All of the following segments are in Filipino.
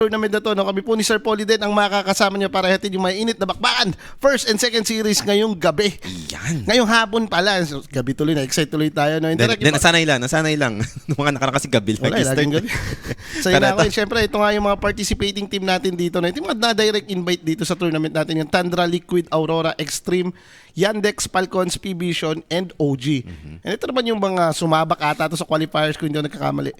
tournament na to, no? Kami po ni Sir Polly din ang makakasama niya para hatid yung mainit na bakbakan. First and second series ngayong gabi. Yan. Ngayong hapon pala. So, gabi tuloy na. Excite tuloy tayo. No? Nasanay lang. Mga nakarang kasi gabi lang. Wala, laging gabi. So yun ako. Siyempre, ito nga yung mga participating team natin dito. No? Ito yung mga na-direct invite dito sa tournament natin. Yung Tundra, Liquid, Aurora, Extreme, Yandex, Falcons, P-Vision, and OG. And ito naman yung mga sumabak ata to sa qualifiers kung hindi ako nagkakamali.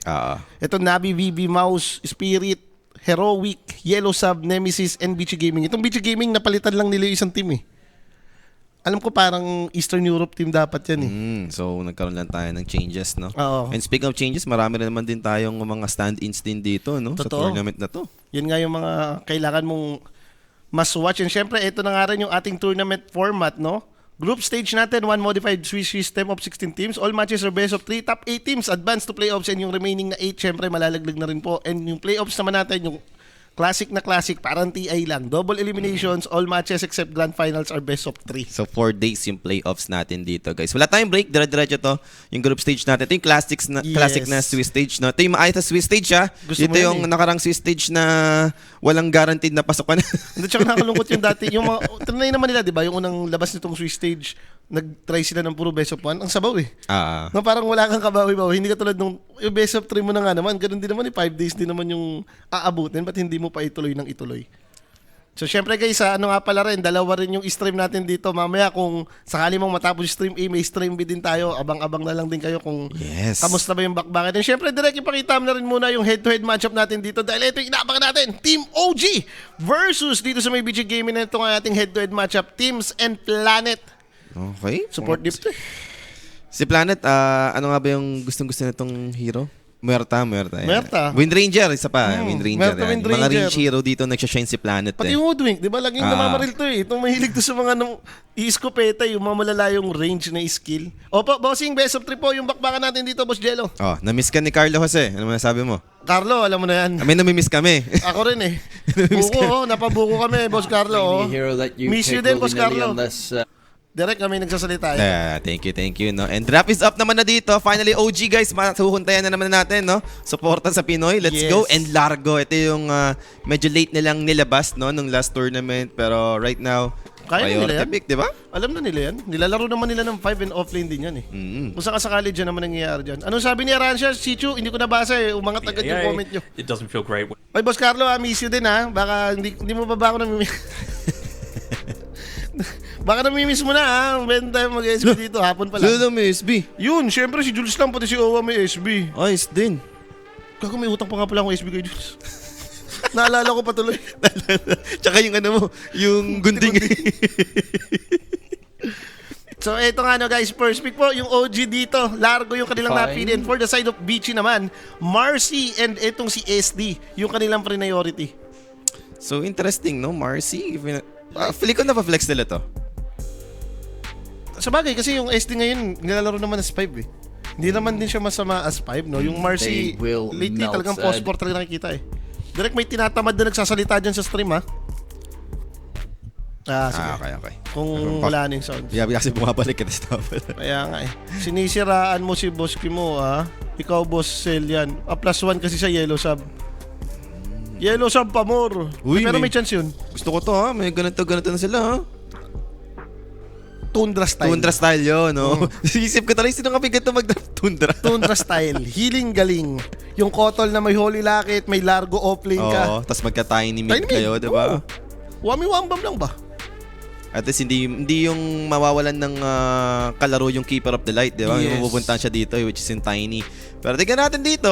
Ito Navi, VB, Mouse, Spirit, Heroic, Yellow Sub, Nemesis, and BG Gaming. Itong BG Gaming, napalitan lang nila yung isang team eh. Alam ko parang Eastern Europe team dapat yan eh. So, nagkaroon lang tayo ng changes, no? Oo. And speaking of changes, marami rin naman din tayong mga stand-ins din dito, no? Sa Totoo. tournament na to. Yan nga yung mga kailangan mong mas watch. And syempre, ito na nga rin yung ating tournament format, no? Group stage natin, one modified Swiss system of 16 teams. All matches are best of 3. Top 8 teams advance to playoffs and yung remaining na 8, syempre, malalaglag na rin po. And yung playoffs naman natin, yung classic na classic, parang TI lang. Double eliminations, all matches except grand finals are best of 3. So, 4 days yung playoffs natin dito, guys. Wala tayong break. Dire-diretso to. Yung group stage natin. Ito yung classic na Swiss stage, no? Ito yung maayos na Swiss stage, ha? Gusto Ito mo yung yan, nakarang Swiss stage na walang guaranteed na pasok ka na. Hindi, tsaka nakakalungkot yung dati. Yung mga, tinanay naman nila, di ba? Yung unang labas nitong Swiss stage, nag-try sila ng puro best of 1. Ang sabaw eh. No, parang wala kang kabawi-bawi. Hindi ka tulad nung yung best of 3 mo na nga naman. Ganun din naman 5 days din naman yung aabutin. Ba't hindi mo pa ituloy ng ituloy? So, syempre guys, ano nga pala rin, dalawa rin yung stream natin dito. Mamaya kung sakali mong matapos stream A, may stream B din tayo. Abang-abang na lang din kayo kung kamusta ba yung bakbakan. And syempre, direct ipakita mo na rin muna yung head-to-head matchup natin dito. Dahil ito yung inaabangan natin, Team OG versus dito sa may BG Gaming na ito nga ating head-to-head matchup, Teams and Planet. Okay. Support deep to. Si Planet, ano nga ba yung gustong-gusto na itong hero? Muerta. Wind Ranger, isa pa. Wind Ranger. Muerta, Wind Mga Ranger. range hero dito nagsashine si Planet. Pati yung Hoodwink, di ba? Laging namamaril to eh. Itong mahilig to sa mga i-escopeta, yung mamalala yung range na skill. Opo, bossing, best of 3 po. Yung bakbakan natin dito, Boss Jello. Na-miss ka ni Carlo Jose. Ano nasabi mo? Carlo, alam mo na yan. May nami-miss kami. Ako rin eh. Buko, napabuko kami, Boss Carlo. Miss you din, Boss Carlo. Direct kami nagsasalita. Thank you, no? And draft is up naman na dito. Finally, OG guys, masuhuntayan na naman natin, no? Suporta sa Pinoy. Let's go and largo. Ito yung medyo late nilang nilabas, no? Nung last tournament. Pero right now, kaya nila yan. pick, di ba? Alam na nila yan. Nilalaro naman nila ng 5 and offlane din yan eh. Kung sakasakali dyan naman nangyayari dyan. Anong sabi ni Arancia? Sichu, hindi ko nabasa eh. Umangat agad yung comment nyo. It doesn't feel great. Ay, Boss Carlo, miss you din ha. Baka hindi mo pa ba ako namimiss? Baka namimiss mo na ha. When tayo mag-SB dito, hapon pa lang. Lalo may SB. Yun, syempre si Jules lang, pati si Owa may SB. Ayos din. Gago, may utang pa nga pala akong SB kay Jules. Naalala ko pa tuloy. Tsaka yung ano mo, yung gunding. So, eto nga no guys, first pick po, yung OG dito. Largo yung kanilang napili. And for the side of Beachy naman, Marcy and etong si SD, yung kanilang priority. So, interesting, no? Marcy. Feel ko na-flex nila to. Sa bagay, kasi yung SD ngayon, nilalaro naman as 5 eh. Hindi naman din siya masama as 5, no? Yung Marcy, lately talagang post-port talaga nakikita eh. Direct may tinatamad na nagsasalita dyan sa stream, ha? Sige. Okay. Kung wala na yung sound. Yabi kasi bumabalik ka na stop. Kaya nga eh. Sinisiraan mo si Boss Kimo, ha? Ikaw, Boss Sel yan. +1 kasi sa Yellow Sub. Yellow Sub pa more. Uy, pero may chance yun. Gusto ko to ha. May ganito na sila ha. Tundra style. Tundra style yun, no? Isip ko talaga, sino nga bigat na mag-draft Tundra? Tundra style. Healing galing. Yung Kotol na may Holy Locket, may Largo offlane ka. Oo, tas magka-tiny mid kayo, di ba? Wami-wambam lang ba? At least hindi yung mawawalan ng kalaro yung Keeper of the Light, di ba? Yes. Yung pupuntahan siya dito, which is in Tiny. Pero tignan natin dito,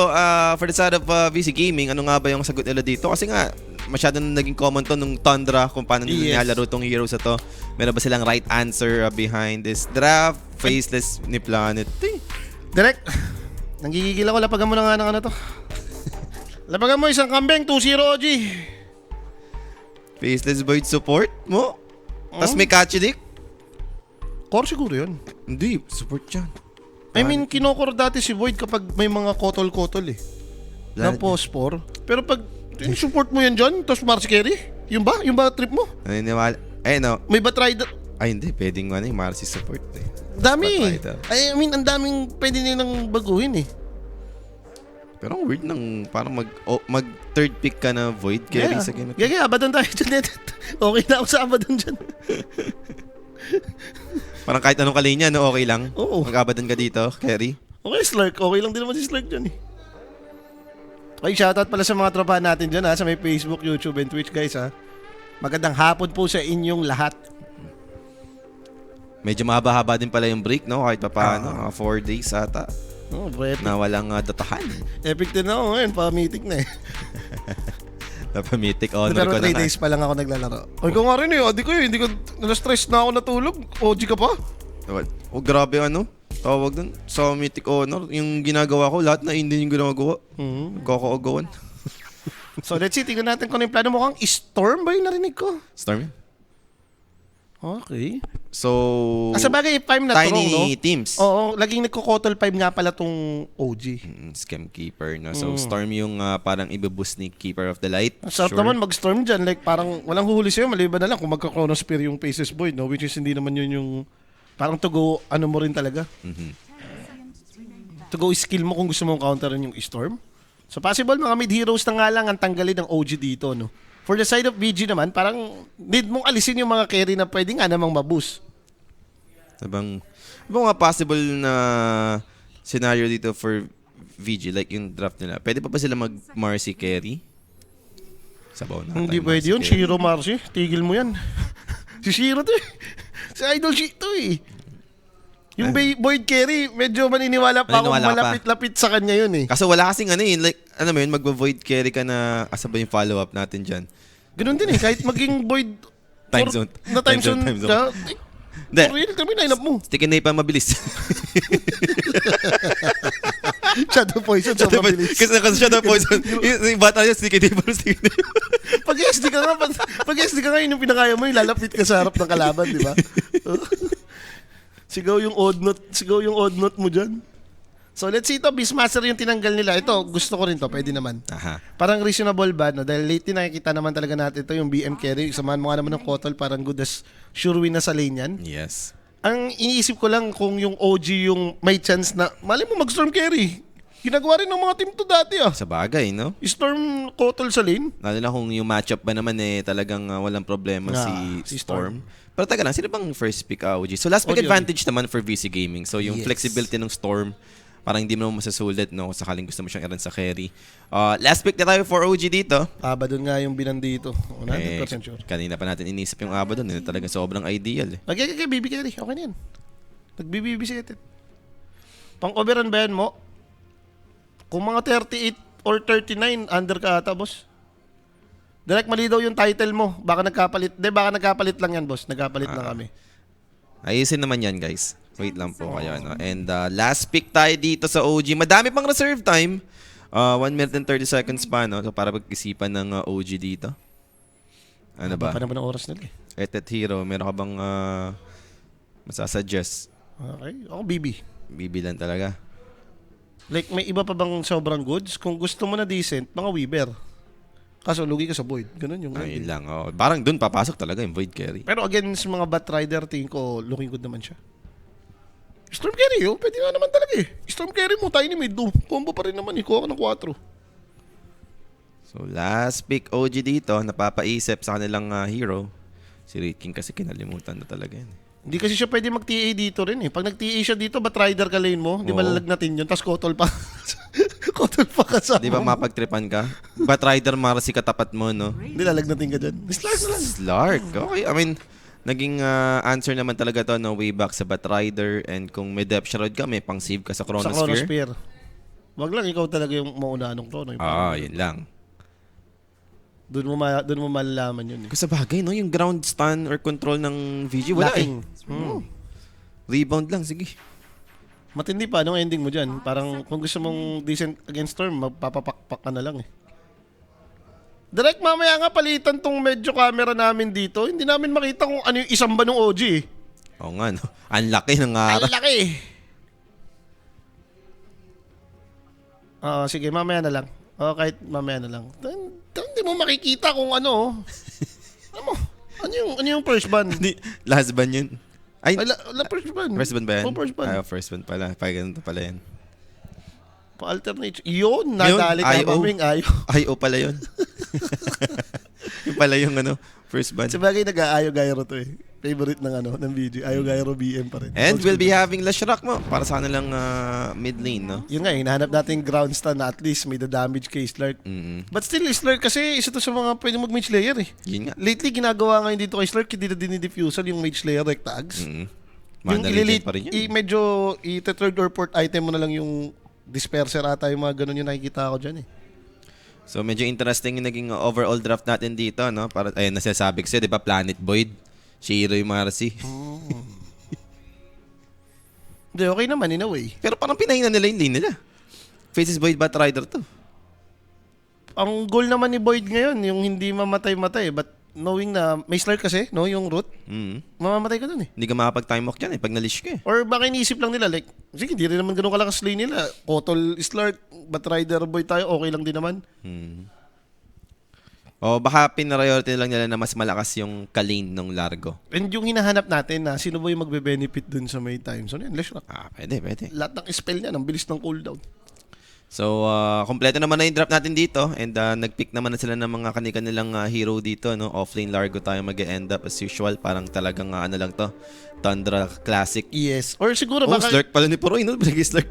for the side of VC Gaming, ano nga ba yung sagot nila dito? Kasi nga, masyadong naging common to nung Tundra kung paano nila nilalaro tong heroes na to. Meron ba silang right answer behind this draft? Faceless ni Planet. Direct, nanggigigil ako. Lapagan mo na nga ng ano to. Lapagan mo isang kambing, 2-0 OG. Faceless Void support mo? Tapos may Kachidik? Core siguro yun. Hindi, support yan. I mean, kinokor dati si Void kapag may mga kotol-kotol eh. Na post-4. Pero pag support mo yan dyan, tapos Mars Carry, yung ba? Yung ba trip mo? Naniniwala. No. May Batrider. Ay, hindi. Pwedeng yung Marcy support Dami. I mean, ang daming pwede nilang baguhin eh. Pero ang weird nang parang mag third pick ka na Void carry sa game. Yeah, Abaddon tayo dyan. Okay na ako sa Abaddon dyan. Parang kahit anong kalinya, no? Okay lang. Oo. Mag-Abaddon ka dito, carry. Okay, Slurk. Okay lang din naman si Slurk dyan eh. Okay, shoutout pala sa mga tropahan natin dyan sa may Facebook, YouTube, and Twitch guys ha. Magandang hapon po sa inyong lahat. Medyo mahaba-haba din pala yung break, no? Kahit pa paano, 4 days ata. Na walang datahan. Epic din ako ngayon, pa-meeting na eh. Napamitik honor pero ko na 3 days pa lang ako naglalaro. Ay, ko nga rin eh, di ko yun, hindi ko, na-stress na ako natulog. OG ka pa? Oh, grabe ano? Tawag dun. Sa Mythic Honor, yung ginagawa ko, lahat na hindi yung ginagawa. Kakaagawan. So let's see, tingnan natin kung ano yung plano mo. Kang Storm ba yung narinig ko? Storm yan? Okay. So, sa bagay, if I'm not wrong, no? Tiny teams. Oo, laging nagko-Kotol 5 nga pala tong OG. Scam Keeper, no? So, Storm yung parang ibuboost ni Keeper of the Light. Sarap naman mag-Storm dyan. Like, parang walang huhuli sa'yo. Maliban na lang kung magka-Chronosphere yung Faceless Void, no? Which is hindi naman yun yung... Parang to go, ano mo rin talaga. To go skill mo kung gusto mong counterin yung Storm. So, possible mga mid-heroes na nga lang ang tanggalin ng OG dito, no? For the side of VG naman, parang need mong alisin yung mga carry na pwede nga namang maboost. Ano nga possible na scenario dito for VG, like yung draft nila? Pwede pa ba sila mag-Marcy carry? Sabaw na. Hindi pwede yun. Shiro Marcy. Tigil mo yan. Si Shiro to eh. Si Idol Shiro to eh. Yung Void carry, medyo maniniwala pa ako malapit-lapit sa kanya yun eh. Kaso wala kasing ano eh. Like, ano mo yun, mag-Void carry ka na, asa ba yung follow-up natin dyan? Ganun din eh. Kahit maging Void... time zone. Na time zone. Hindi. For real, kami line-up mo. Stick and pa mabilis. Shadow Poison sa mabilis. Kasi Shadow Poison, yung bata niya, stick and Pag SD ka nga, yun yung pinakaya mo, yung lalapit ka sa harap ng kalaban, di ba? Sigaw yung odd note mo dyan. So let's see ito, Beastmaster yung tinanggal nila. Ito, gusto ko rin to, pwede naman. Aha. Parang reasonable ba, no? Dahil lately nakikita naman talaga natin ito, yung BM carry. Samahan mo nga naman ng Kotol, parang good as sure win na sa lane yan. Yes. Ang iniisip ko lang kung yung OG yung may chance na, mali mo mag-Storm carry. Ginagawa rin ng mga team to dati ah. Sa bagay, no? Storm Kotol sa lane. Lalo na kung yung matchup ba naman eh, talagang walang problema si Storm. Pero taga lang, sino bang first pick OG? So last pick advantage naman for VC Gaming. So yung flexibility ng Storm, parang hindi mo masasulit, no? Sakaling gusto mo siyang i-run sa carry. Last pick na tayo for OG dito. Abaddon nga yung binandito. 100% sure. Kanina pa natin inisip yung Abaddon. Yun talagang sobrang ideal. Okay, BB carry. Okay na yan. Nag-BB si Etet. Pang-overrun ba yan mo? Kung mga 38 or 39, under ka ata, boss. Direct mali daw yung title mo. Baka nagkapalit lang yan, boss. Nagkapalit lang kami. Ayusin naman yan, guys. Wait lang po kayo. No? And last pick tayo dito sa OG. Madami pang reserve time. 1 minute and 30 seconds pa, no? So para pag-isipan ng OG dito. Ano ba? Pa naman ang oras nila eh. Etet Hero, meron ka bang masasuggest? Okay. Ako, BB. BB lang talaga. Like, may iba pa bang sobrang goods? Kung gusto mo na decent, mga Weaver. Kaso, lugi ka sa Void. Ganun yung... Ayun lang. Oh. Parang dun papasok talaga yung Void carry. Pero against mga Batrider, tingin ko, looking good naman siya. Storm carry, pwede nga naman talaga eh. Storm carry mo, tiny mid, combo pa rin naman, kuha ka ng 4. So last pick OG dito, napapaisip sa kanilang hero. Si Red King kasi kinalimutan na talaga yan. Hindi kasi siya pwede mag-TA dito rin eh. Pag nag-TA siya dito, Batrider ka lane mo, di malalagnatin yun, tapos Kotol pa. Kotol pa kasama. Di ba mapagtripan ka? Batrider Marcy katapat mo, no? Hindi lalagnatin ka dyan. Slark na lang. Slark, okay. I mean, naging answer naman talaga to no way back sa Batrider, and kung may depth shroud ka, may pang-save ka sa Chronosphere. Sa Chronosphere. Wag lang ikaw talaga yung mauna ng Chrono. Yun lang. Doon mo malalaman yun. Kasi sa bagay, no, yung ground stun or control ng VG, wala Lacking. Rebound lang, sige. Matindi pa, anong ending mo dyan? Parang kung gusto mong decent against Storm, magpapapakpak ka na lang eh. Direct mamaya nga palitan tong medyo camera namin dito. Hindi namin makita kung ano yung isang ba ng OG eh. Oo nga, no? Ang laki ng araw. Ang laki! Sige, mamaya na lang. Kahit mamaya na lang. Hindi mo makikita kung ano. Ano yung first band? Last band yun. Ay, first band. First band ba yan? First band. First band pala. Ganito pala yan. Pa-alternate. Yun, nadali ka maming ayo. IO pala yun. Yung pala yung first band. Sabagay nag-aayo Gyro to eh. Favorite ng video. Ayo Gyro BM pa rin. And we'll be having Lashrak mo para sa kanilang mid lane, no? Yun nga, hinahanap natin yung ground stun na at least may damage kay Slark. But still, Slark kasi isa to sa mga pwede mag-mage layer eh. Yun nga. Lately, ginagawa ngayon dito kay Slark, hindi na dinidifusal yung mage layer rect tags. Yung ililate, medyo i-third or fourth item mo na lang yung disperser ata, yung mga ganun yung nakikita ko dyan eh. So medyo interesting yung naging overall draft natin dito, no? Para ayun nasasabi ko sa'yo, 'di ba, Planet Void, Shiro yung Marcy. Hindi, okay naman in a way. Pero parang pinahinan nila yung lane nila. Faces Void Batrider to. Ang goal naman ni Void ngayon, yung hindi mamatay-matay, but knowing na may Slark kasi, no, yung root, mamamatay ka dun eh. Hindi ka makapag-time walk dyan eh, pag nalish ka eh. Or baka iniisip lang nila, like, sige, hindi rin naman ganun kalakas lane nila. Kotol, Slark, Batrider Boy tayo, okay lang din naman. O baka pinariority lang nila na mas malakas yung kalane ng Largo. And yung hinahanap natin na sino ba yung magbe-benefit dun sa may time zone, yan, Leshrak. Pwede. Lahat ng spell niya, ang bilis ng cooldown. So, kompleto naman na yung draft natin dito and nag-pick naman na sila ng mga kanilang hero dito, no? Offlane Largo tayo mag-end up as usual, parang talagang lang to, Tundra Classic. Yes. Or siguro baka... Slark pala ni Poroy, no? Slark.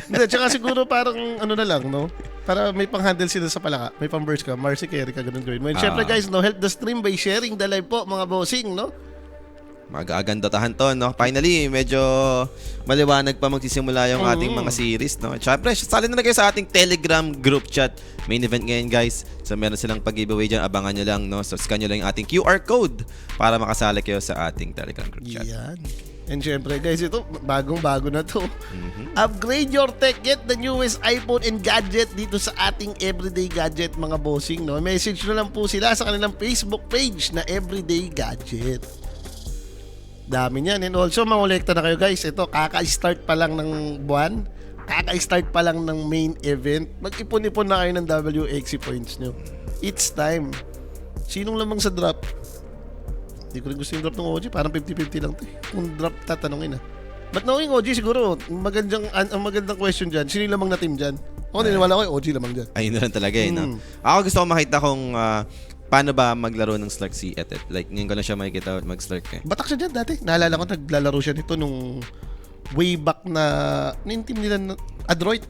Hindi, tsaka siguro parang na lang, no? Para may pang-handle sila sa palaka. May pang-burst ka, Marcy carry ka, ganun gawin mo. And syempre guys, no, help the stream by sharing the live po, mga bossing, no? Mag-agandatahan to, no? Finally, medyo maliwanag pa magsisimula yung ating mga series, no? Siyempre, sali na kayo sa ating Telegram group chat. Main event ngayon, guys. So, meron silang pag-giveaway dyan. Abangan nyo lang, no? So, scan nyo lang yung ating QR code para makasali kayo sa ating Telegram group chat. Yan. And syempre, guys, ito, bagong-bago na to. Upgrade your tech. Get the newest iPhone and gadget dito sa ating Everyday Gadget, mga bossing, no? Message na lang po sila sa kanilang Facebook page na Everyday Gadget. Dami niyan. And also, mangolekta na kayo, guys. Ito, kaka-start pa lang ng buwan. Kaka-start pa lang ng main event. Mag-ipon-ipon na kayo ng WXC points nyo. It's time. Sinong lamang sa drop? Hindi ko rin gusto yung drop ng OG. Parang 50-50 lang to. Kung drop, tatanungin ah. But knowing OG, siguro, ang magandang question dyan, sino yung lamang na team dyan? Ako, niniwala ko yung OG lamang dyan. Ayun na lang talaga eh, no? Ako gusto ko makita kung paano ba maglaro ng Slark si Etet. Like, ngayon ko na siya makikita mag-Slark eh. Batak siya dyan dati. Naalala ko, naglalaro siya nito nung way back na yung team nila na Adroit.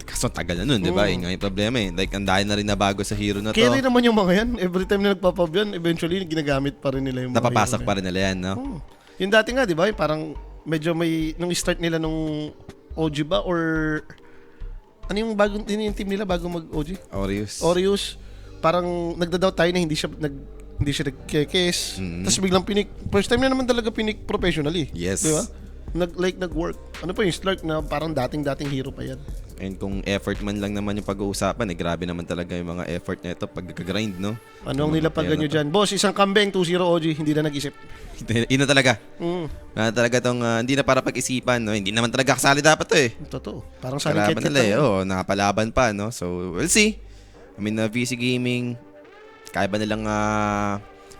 Kaso tagal na nun, di ba? Yung problema eh. Like, ang dahil na rin na bago sa hero na to. Carry naman yung mga yan. Every time na nagpapab yan, eventually, ginagamit pa rin nila yung mga napapasok pa rin nila yan, no? Yung dati nga, di ba? Parang medyo may, nung start nila nung OG ba? Or ano yung bagong, yung team nila bago mag-OG? Orius. Parang nagda-doubt tayo na hindi siya nagkekes. Tapos biglang first time na naman talaga pinik professionally. Yes. Di ba? Nag-work. Ano pa yung Slark na parang dating hero pa yan. And kung effort man lang naman yung pag-uusapan, grabe naman talaga yung mga effort na ito pagka-grind, no? Ano ang nilapagan nyo dyan? Boss, isang kambeng 2-0 OG, hindi na nag-isip. Yun na talaga. Na talaga tong, hindi na para pag-isipan, no? Hindi naman talaga kasali dapat to eh. Totoo. Parang sa akin nakapalaban pa, no? So, we'll see. I mean, VC Gaming, kaya ba nilang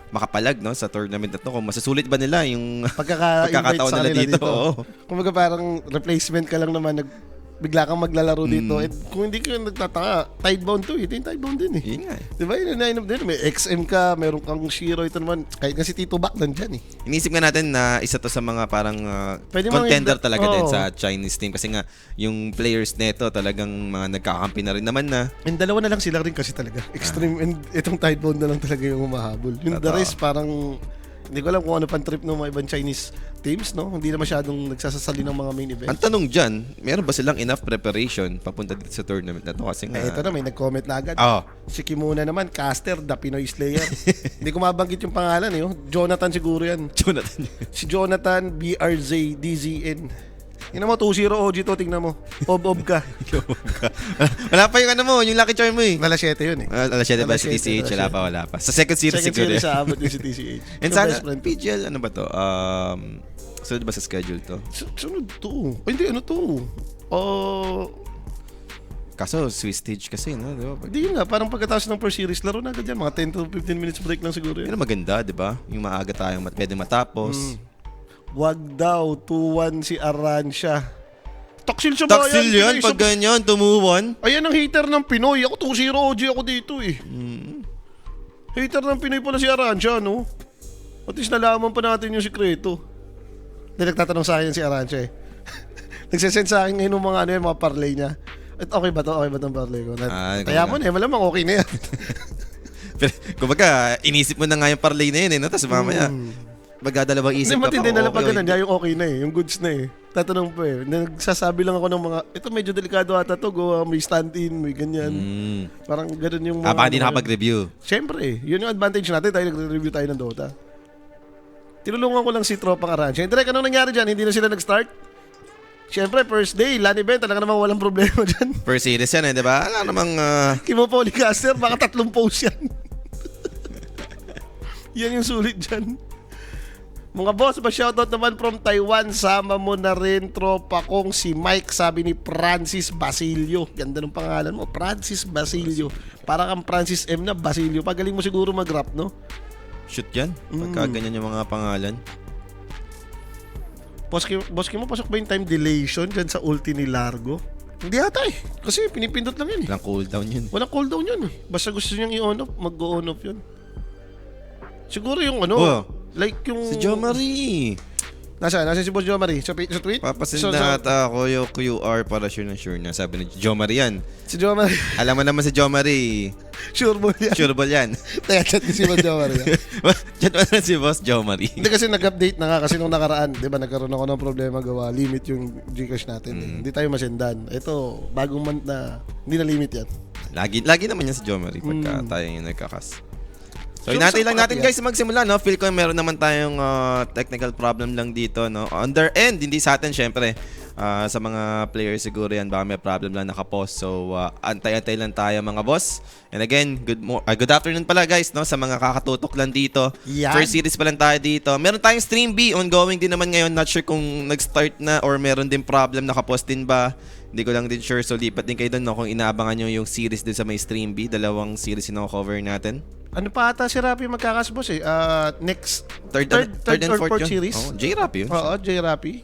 makapalag, no, sa tournament na to? Kung masusulit ba nila yung pagkakataon nila dito? Kung baga parang replacement ka lang naman, bigla kang maglalaro dito. And kung hindi ka nagtataka, tidebound to. Ito yung tidebound din eh. Yun nga eh. Diba yun din? May XM ka, meron kang Shiro. Ito naman, kahit nga si Tito Bak nandyan eh. Inisip nga natin na isa to sa mga parang contender talaga din sa Chinese team. Kasi nga, yung players neto talagang mga nagkakampi na rin naman na. And dalawa na lang sila rin kasi talaga. Extreme and itong tidebound na lang talaga yung humahabol. Yung the rest parang hindi ko alam kung ano pang trip ng mga ibang Chinese teams, no? Hindi na masyadong nagsasasali ng mga main event. Ang tanong dyan, meron ba silang enough preparation papunta dito sa tournament na to? Kasi nga... ito na, may nag-comment na agad. Si Kimuna naman, caster, the Pinoy Slayer. Hindi ko mabanggit yung pangalan, eh. Jonathan siguro yan. Si Jonathan, BRZDZN. Tingnan mo, 2-0 OG to, tingnan mo. Ob ka. Wala pa yung yung lucky charm mo eh. Wala 7 yun eh. Wala 7 ba si TCH? Wala pa. Sa second series siguro. Second series sa abot din si TCH. And sana, PGL, ano ba to? Sunod ba sa schedule to? Sunod to. Hindi, ano to? Kaso, Swiss stage kasi, no? Diba? Hindi nga, parang pagkatapos ng first series, laro na agad yan. Mga 10 to 15 minutes break lang siguro yan. Yan maganda, di ba? Yung maaga tayong pwede matapos. Wag daw, 2-1 si Arancia. Taksil sa bayan. Taksil yan, pag ganyan, tumuwan. Ayan ang hater ng Pinoy. Ako 2-0 OG ako dito eh. Hater ng Pinoy pala si Arancia, no? At least nalaman pa natin yung sikreto. Hindi nagtatanong sa akin si Arancia eh. Nagsasend sa akin ngayon ng mga parlay niya. At okay ba to? Okay ba itong parlay ko? Kaya mo na eh, malamang okay na yan. Pero, kumbaga, inisip mo na nga yung parlay na yun eh, no? Tapos mamaya, magdadalawang isip ka pa. Hindi, matindi na lang pag ganun niya, yung okay na eh, yung goods na eh. Tatanong pa eh. Nagsasabi lang ako ng mga, ito medyo delikado ata to, may stand-in, may ganyan. Parang ganun yung mga... baka di nakapag-review. Siyempre eh, yun yung advantage natin, tayo nagre-review tayo ng Dota. Tinulungan ko lang si Tropang Arancia. Direk, anong nangyari dyan? Hindi na sila nag-start? Siyempre, first day, LAN event, talaga namang walang problema dyan. First series yan eh, di ba? Alam namang... Kimo Polycaster, baka 3 posts yan. Yan yung sulit dyan. Mga boss, shoutout naman from Taiwan. Sama mo na rin tropa kong si Mike, sabi ni Francis Basilio. Ganda ng pangalan mo, Francis Basilio. Parang ang Francis M na Basilio. Pagaling mo siguro mag-rap, no? Shoot yan. Pagka ganyan yung mga pangalan. Boss mo, pasok ba yung time dilation dyan sa ulti ni Largo? Hindi ata eh. Kasi pinipindot lang yun eh. Walang cooldown yun. Walang cooldown yun eh. Basta gusto niyang i-on off, mag-on off yun. Siguro yung ano, like yung... Si Jo Marie. Nasaan si Boss Jo Marie? Sa tweet? Papasend na ata ako yung QR para sure na. Sabi ni Jo Marie yan. Si Jo Marie. Alam mo naman si Jo Marie. Sure ball yan. Sure ball yan. Kaya chat ko si Boss Jo Marie. Chat mo na si Boss Jo Marie. Hindi kasi nag-update na nga kasi nung nakaraan. Di ba nagkaroon ako ng problema gawa. Limit yung Gcash natin. Eh. Hindi tayo masendan. Ito, bagong month na hindi na limit yan. Lagi naman yan si Jo Marie pagka tayo yung nagkakas. So, hinatay lang natin guys magsimula, no? Feel ko meron naman tayong technical problem lang dito, no? On their end, hindi sa atin, syempre. Sa mga players siguro yan, baka may problem lang nakapost. So, antay-antay lang tayo mga boss. And again, good afternoon pala guys, no? Sa mga kakatutok lang dito. Yan. First series pa lang tayo dito. Meron tayong Stream B, ongoing din naman ngayon. Not sure kung nag-start na or meron din problem, nakapost din ba? Hindi ko lang din sure. So, lipat din kayo doon, no? Kung inaabangan nyo yung series din sa may Stream B. Dalawang series yung cover natin. Ano pa ata si Rapi magkakasbos eh? Next Third and fourth series? Oh, J-Rapi yun. Oo, J-Rapi.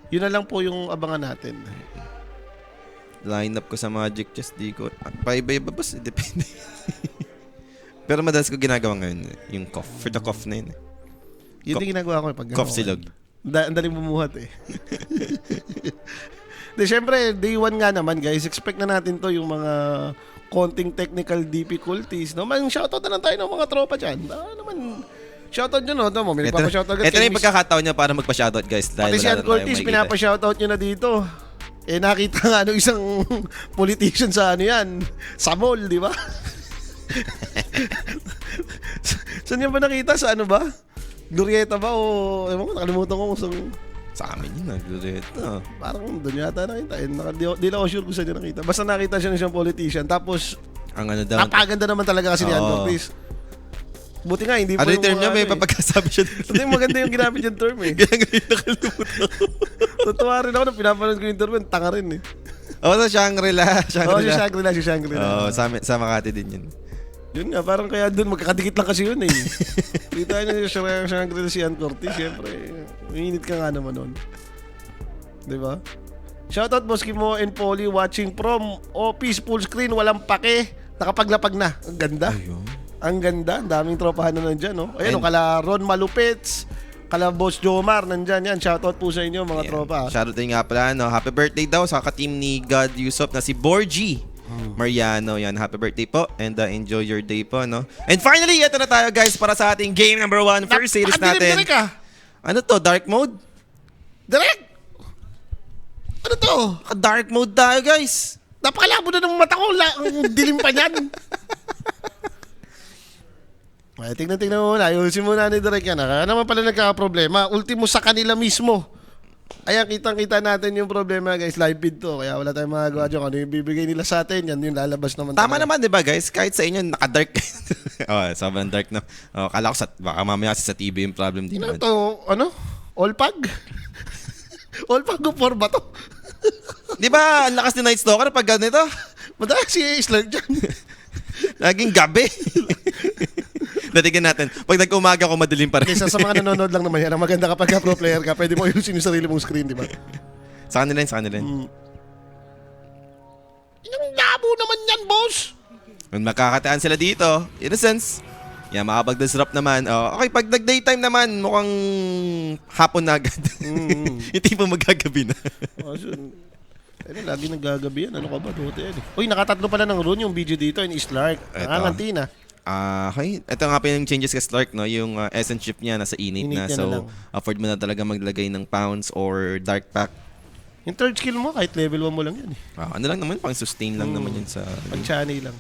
Yun na lang po yung abangan natin. Line up ko sa Magic Chess, di ko. Paiba-iba ba? Depende. Pero madalas ko ginagawa ngayon, yung cough. For the cough na yun. Yun yung ginagawa ko pag cough silog. Ang daling bumuhat eh. De, syempre, day 1 nga naman guys. Expect na natin to yung mga konting technical difficulties. No? Shoutout na lang tayo ng mga tropa dyan. Naman, shoutout nyo, no? May nagpapa-shoutout. Ito na yung pagkakataon niya para magpa-shoutout, guys. Pati si Ann Curtis, pinapa-shoutout nyo na dito. Nakita nga isang politician sa yan. Sa mall, di ba? Saan niya ba nakita? Sa ano ba? Glorieta ba? O, nakalimutan ko kung sa amin yun, Glorieta. Parang doon yata nakita. Di lang ako sure kung saan niya nakita. Basta nakita siya ng isang politician. Tapos, ang ano daw, napaganda naman talaga kasi ni Ann Curtis. Buti nga, hindi po yung term niya, may papagkasabi siya dito. Hindi, maganda yung ginamit yung term eh. Kaya ngayon nakalimutan ko. Totoo rin ako na pinapanood ko yung term, tanga rin eh. Sa Shangri-La. Si Shangri-La. Sa Makati din yun. Yun nga, parang kaya doon, magkakadikit lang kasi yun eh. Kita niyo yung Shangri-La si Ann Curtis, syempre, uminit ka nga naman nun. Diba? Shoutout Boss Kimo and Polly watching from office, full screen, walang pake, nakapaglapag na. Ang ganda. Ayun. Ang ganda, daming tropahan na nandyan, no? Ayun, kala Ron Malupits, kala Boss Jomar, nandyan yan. Shoutout po sa inyo, mga tropa. Shoutout din nga pala, no? Happy birthday daw sa ka-team ni God Yusuf na si Borgie Mariano. Yan, happy birthday po and enjoy your day po, no? And finally, ito na tayo guys para sa ating game number 1 first series natin. Ano to? Dark mode? Direct! Ano to? Dark mode tayo guys. Napakalabo na ng mata ko. Ang dilim pa niyan. Ay, tingnan mo muna. Ayusin muna ni Direk yan. Kaya naman pala nagkakaproblema. Ultimo sa kanila mismo. Ayan, kitang-kita natin yung problema guys. Live feed to. Kaya wala tayong magagawa dyan. Ano yung bibigay nila sa atin, yan yung lalabas naman. Tama naman, di ba guys? Kahit sa inyo, naka-dark. Sobrang dark na. Kala ko baka mamaya sa TV yung problem din. Ano to? Ano? All-pag? All-pag go 4 ba to? Di ba, ang lakas ni Night Stalker pag ganito? Madami si Isler dyan. Laging gabi. Datigan natin. Pag nag-umaga ko, madilim pa rin. Sa mga nanonood lang naman yan, ang maganda kapag pro player ka, pwede mo ayusin yung sarili mong screen, di ba? Sa kanila yun. Inang labo naman yan, boss! Kung makakataan sila dito, in a sense, makapag-disrupt naman. Okay, pag nag-daytime naman, mukhang hapon na agad. Hindi po magagabi na. Lagi naggagabi yan. Ano ka ba? Dote yan eh. Uy, nakatatlo pala ng rune yung video dito in East Lark. Nanganganti na. Okay. Ito nga pa yung changes kay Slark, no? Yung essence chip niya nasa init na. So, afford mo na talaga maglagay ng pounds or dark pack. Yung third skill mo, kahit level 1 mo lang yan eh. Ano lang naman, pang sustain lang naman yun sa... Pag-channel lang.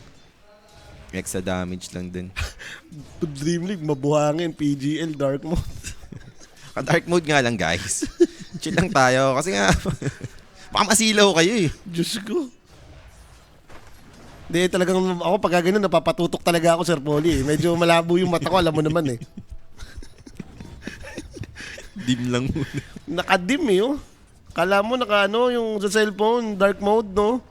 Extra damage lang din. Dream League, mabuhangin, PGL, dark mode. Dark mode nga lang, guys. Chill lang tayo. Kasi nga, baka masilaw kayo eh. Diyos ko. Hindi, talagang ako pag ganun, napapatutok talaga ako, Sir Polly. Medyo malabo yung mata ko, alam mo naman eh. Dim lang muna. Nakadim eh, oh. Kala mo yung sa cellphone, dark mode, no?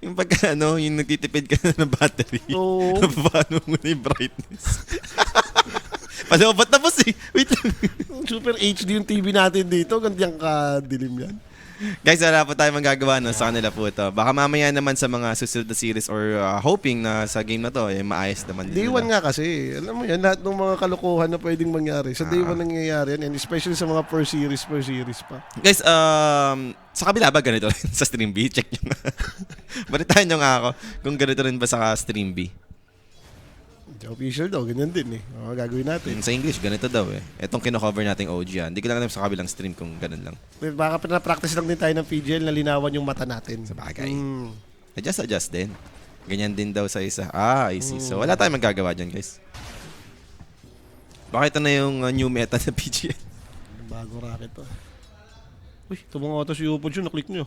Yung pagka yung nagtitipid ka na ng battery. Oo. Paano mo na yung brightness? Palabat na boss eh. Wait lang. Super HD yung TV natin dito, ganyan ka-dilim yan. Guys, wala po tayo magagawa sa kanila po ito. Baka mamaya naman sa mga susunod na series or hoping na sa game na to, maayos naman din. Day 1 nga kasi. Alam mo yan, lahat ng mga kalokohan na pwedeng mangyari. Sa Day 1 nangyayari yan, and especially sa mga per series pa. Guys, sa kabila ba ganito rin sa Stream B? Check nyo nga. Balitaan nyo nga ako kung ganito rin ba sa Stream B. Official daw, ganyan din eh. Gagawin natin. Sa English, ganito daw eh. Itong kino-cover nating OG Hindi ko lang alam sa kabilang stream kung ganun lang. Baka pinapractice lang din tayo ng PGL na linawan yung mata natin. Sa bagay. Adjust din. Ganyan din daw sa isa. I see. So, wala tayong magagawa dyan, guys. Baka ito na yung new meta na PGL. Bago racket to. Uy, tumang auto si Upod yun, naklik nyo.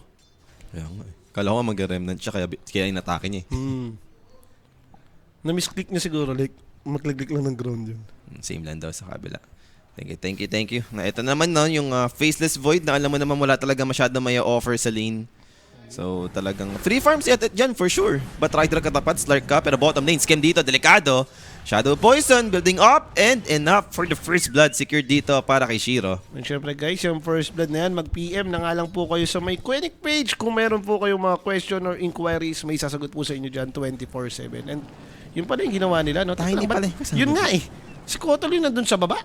Kaya nga eh. Kala ko mag-remnant siya, kaya inatake niya eh. Na-misclick niya siguro, like, maglaglik lang ng ground yun. Same lang daw sa kabila. Thank you. Na ito naman yung Faceless Void na alam mo naman wala talaga masyado may offer sa lane. So talagang free farms yet dyan for sure. But Rider katapat, Slark ka, pero bottom lane, scam dito, delikado. Shadow Poison building up and enough for the first blood secured dito para kay Shiro. And syempre guys, yung first blood na yan, mag-PM na nga lang po kayo sa may Quenic page. Kung meron po kayong mga question or inquiries, may sasagot po sa inyo dyan 24/7. And yun pala yung ginawa nila, no? Tiny pala. Yun nga eh. Si Kotol yun nandun sa baba.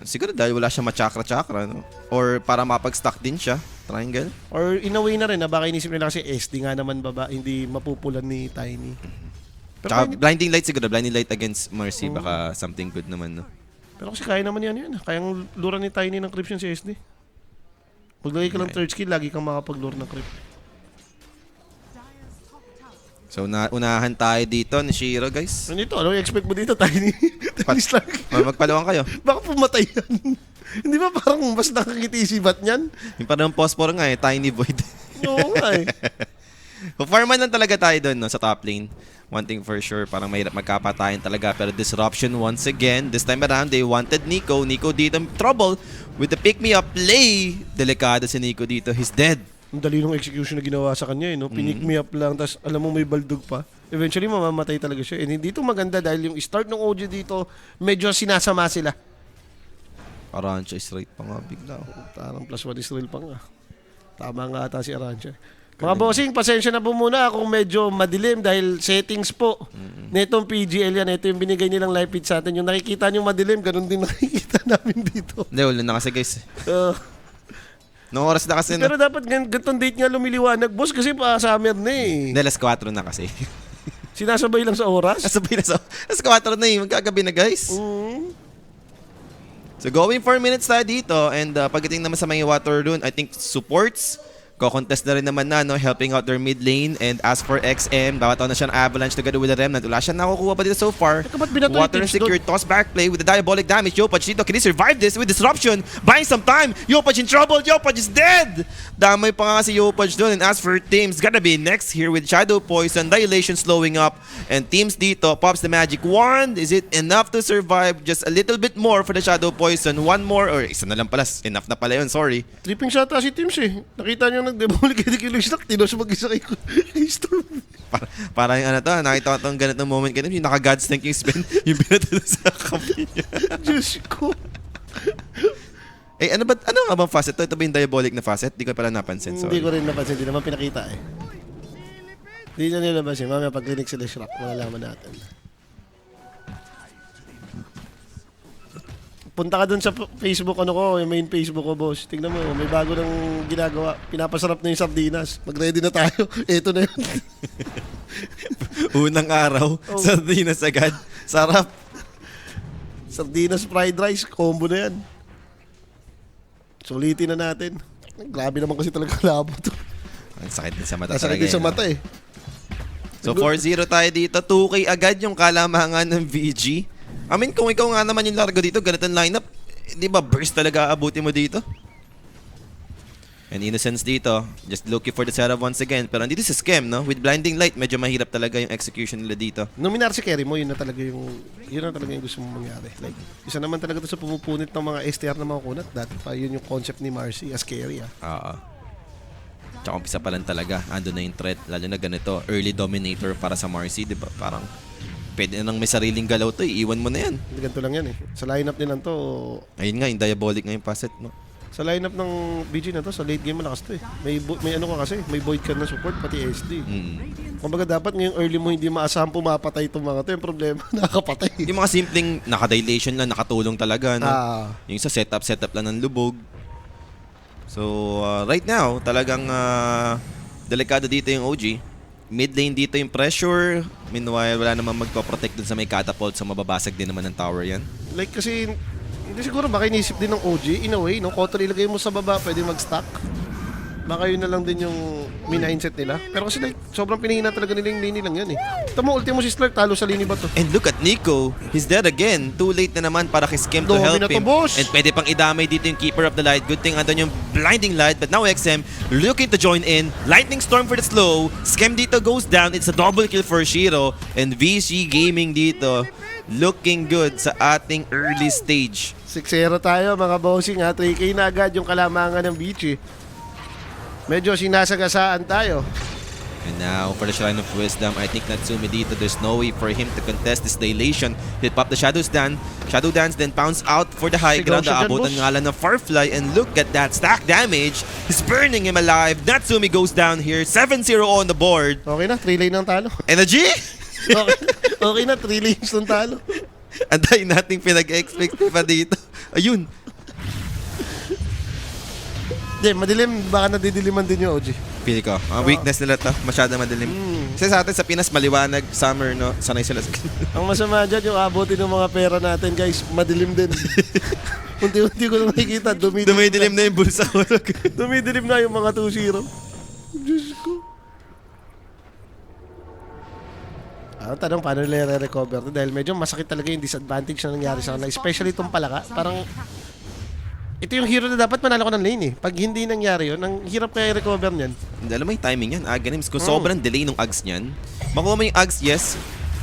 Siguro dahil wala siya machakra-chakra, no? Or para mapag-stack din siya. Triangle. Or in a way na rin, na baka inisip nila kasi SD nga naman baba, hindi mapupulan ni Tiny. Pero tsaka blinding light siguro. Blinding light against Mercy. Baka something good naman, no? Pero kasi kaya naman yan. Kayang lura ni Tiny ng creeps yun si SD. Maglagay ka ng third skill, lagi kang makapag-lure ng creep. So, unahan tayo dito ni Shiro, guys. Ano expect mo dito, Tiny? Tiny Slark. Magpalawang kayo. Baka pumatay yan. Hindi ba parang mas nakakiti si Bat niyan? Yung parang phosphor nga eh, Tiny Void. Oo nga eh. Farman lang talaga tayo doon, no, sa top lane. One thing for sure, parang mahirap magkapatayan talaga. Pero disruption once again. This time around, they wanted Nico. Nico dito trouble with the pick-me-up play. Delikado si Nico dito. He's dead. Ang dali ng execution na ginawa sa kanya, no? Pinick me up lang, tapos alam mo may baldog pa. Eventually, mamamatay talaga siya. And hindi ito maganda dahil yung start ng OG dito, medyo sinasama sila. Arancha is right pa nga bigla. Parang +1 is real pa nga. Tama nga ata si Arancha. Mga bossing, pasensya na po muna kung medyo madilim dahil settings po. Netong PGL yan, ito yung binigay nilang live feed sa atin. Yung nakikita nyo madilim, ganun din nakikita namin dito. Hindi, wala na kasi guys. Noong oras na kasi. Pero dapat ganitong date nga lumiliwanag, boss, kasi pa summer na eh. Hindi, alas 4 na kasi. Sinasabay lang sa oras? Nasabay na sa alas 4 na eh, magkagabi na guys. So going 4 minutes tayo dito and pagdating naman sa mga water rune, I think supports Ko-contest na rin naman na, no, helping out their mid lane. And as for XM, bawat na siya ng Avalanche together with the Remnant. Wala siya nakukuha pa dito so far. Water and secure, toss back play with the diabolic damage. Yopaj dito, can he survive this with disruption? Buying some time. Yopaj in trouble. Yopaj is dead. Damay pa nga si Yopaj doon. And as for teams, gotta be next here with Shadow Poison, Dilation slowing up. And teams dito, pops the magic wand. Is it enough to survive? Just a little bit more for the Shadow Poison. One more, or isa na lang pala. Enough na pala yun, sorry. Tripping shot si teams eh. Nakita niyo nag-demolic kay Luxlock, tinos mag-isa kay Storm. Parang ano to, nakita ko itong ganitong moment kanina, yung naka-God's thank you spin, yung binatalo sa kamay niya. Diyos ko. Ano nga bang facet to? Ito ba yung diabolic na facet? Di ko pala napansin. Hindi ko rin napansin. Hindi naman pinakita eh. Hindi na nilabas eh. Mamaya pag clinic sila Shrek, malalaman natin. Punta ka dun sa Facebook ko, yung main Facebook ko, boss. Tingnan mo, may bago nang ginagawa. Pinapasarap na yung sardinas. Mag-ready na tayo. Ito na yun. Unang araw, sardinas agad. Sarap. Sardinas fried rice, combo na yan. Sulitin na natin. Grabe naman kasi talaga labo to. Ang sakit din sa mata Sakit talaga. din sa mata eh. So 4-0 tayo dito. 2K agad yung kalamangan ng VG. I mean, kung ikaw nga naman yung largo dito, ganito ang lineup, di ba burst talaga aabuti mo dito? And Innocence dito, just looking for the setup once again. Pero andito sa Scam, no? With Blinding Light, medyo mahirap talaga yung execution nila dito. Nung minar si carry mo, yun na talaga yung gusto mong mangyari. Like, isa naman talaga to sa pumupunit ng mga STR na mga kunat. Dati pa yun yung concept ni Marcy as carry. Oo. Tsaka umpisa pa lang talaga, ando na yung threat. Lalo na ganito, early dominator para sa Marcy, di ba? Parang pwede na nang may sariling galaw to, iwan mo na yan. Ganito lang yan eh. Sa lineup nilang to, ayun nga, yung diabolic nga yung facet, no? sa lineup ng BG na to, sa late game malakas to eh. May ano ka kasi, may void ka na support, pati SD. Kumbaga dapat ngayong early mo hindi maasahang pumapatay itong mga to. Yung problema, nakakapatay. Yung mga simpleng nakadilation lang, nakatulong talaga, no? Yung sa setup lang ng lubog. So, right now, talagang delikado dito yung OG. Mid lane dito yung pressure. Meanwhile, wala namang magpaprotect dun sa may catapult. So, mababasag din naman ng tower yan. Like kasi, hindi siguro baka inisip din ng OG, in a way, no? Kotor ilagay mo sa baba, pwede mag-stack. Baka yun na lang din yung mindset nila. Pero kasi like, sobrang pinihina talaga nila yung lane lang yan eh. Ito mo, ultimo si Slark, talo sa lane ba to? And look at Nico. He's dead again. Too late na naman para kay Scam to help him. And pwede pang idamay dito yung Keeper of the Light. Good thing andun yung Blinding Light. But now XM looking to join in. Lightning Storm for the slow. Scam dito goes down. It's a double kill for Shiro. And VC Gaming dito looking good sa ating early stage. 6-0 tayo mga bossing ha. 3K na agad yung kalamangan ng Bichi. Medyo sinasagasaan tayo. And now, for the Shrine of Wisdom, I think Natsumi dito, there's no way for him to contest this dilation. He'll pop the Shadow Dance, then pounce out for the high ground. Naabutan nga lang ng Farfly, and look at that stack damage. He's burning him alive. Natsumi goes down here. 7-0 on the board. Okay na, 3 lane ng talo. Energy! Okay na, 3 lanes ng talo. Anday nating pinag-expect pa dito. Ayun. Hindi, madilim. Baka nadidiliman din yung OG. Pili ko. Ang weakness nila to. Masyado madilim. Kasi sa atin, sa Pinas, maliwanag. Summer, no? Sanay sila. Ang masama dyan, yung abutin ng mga pera natin, guys, madilim din. Unti-unti ko na nakikita, dumidilim na yung bulsa ko. Dumidilim na yung mga 2-0. Diyos ko. Tanong, paano nila re-recover to? Dahil medyo masakit talaga yung disadvantage na nangyari sa kanila. Especially itong palaka. Parang, ito yung hero na dapat manalo ko ng lane eh. Pag hindi nangyari yun, ang hirap kaya i-recover niyan. Hindi, alam mo yung timing yan. Aganims, kung sobrang delay ng Ags niyan, makuha mo yung Ags, yes,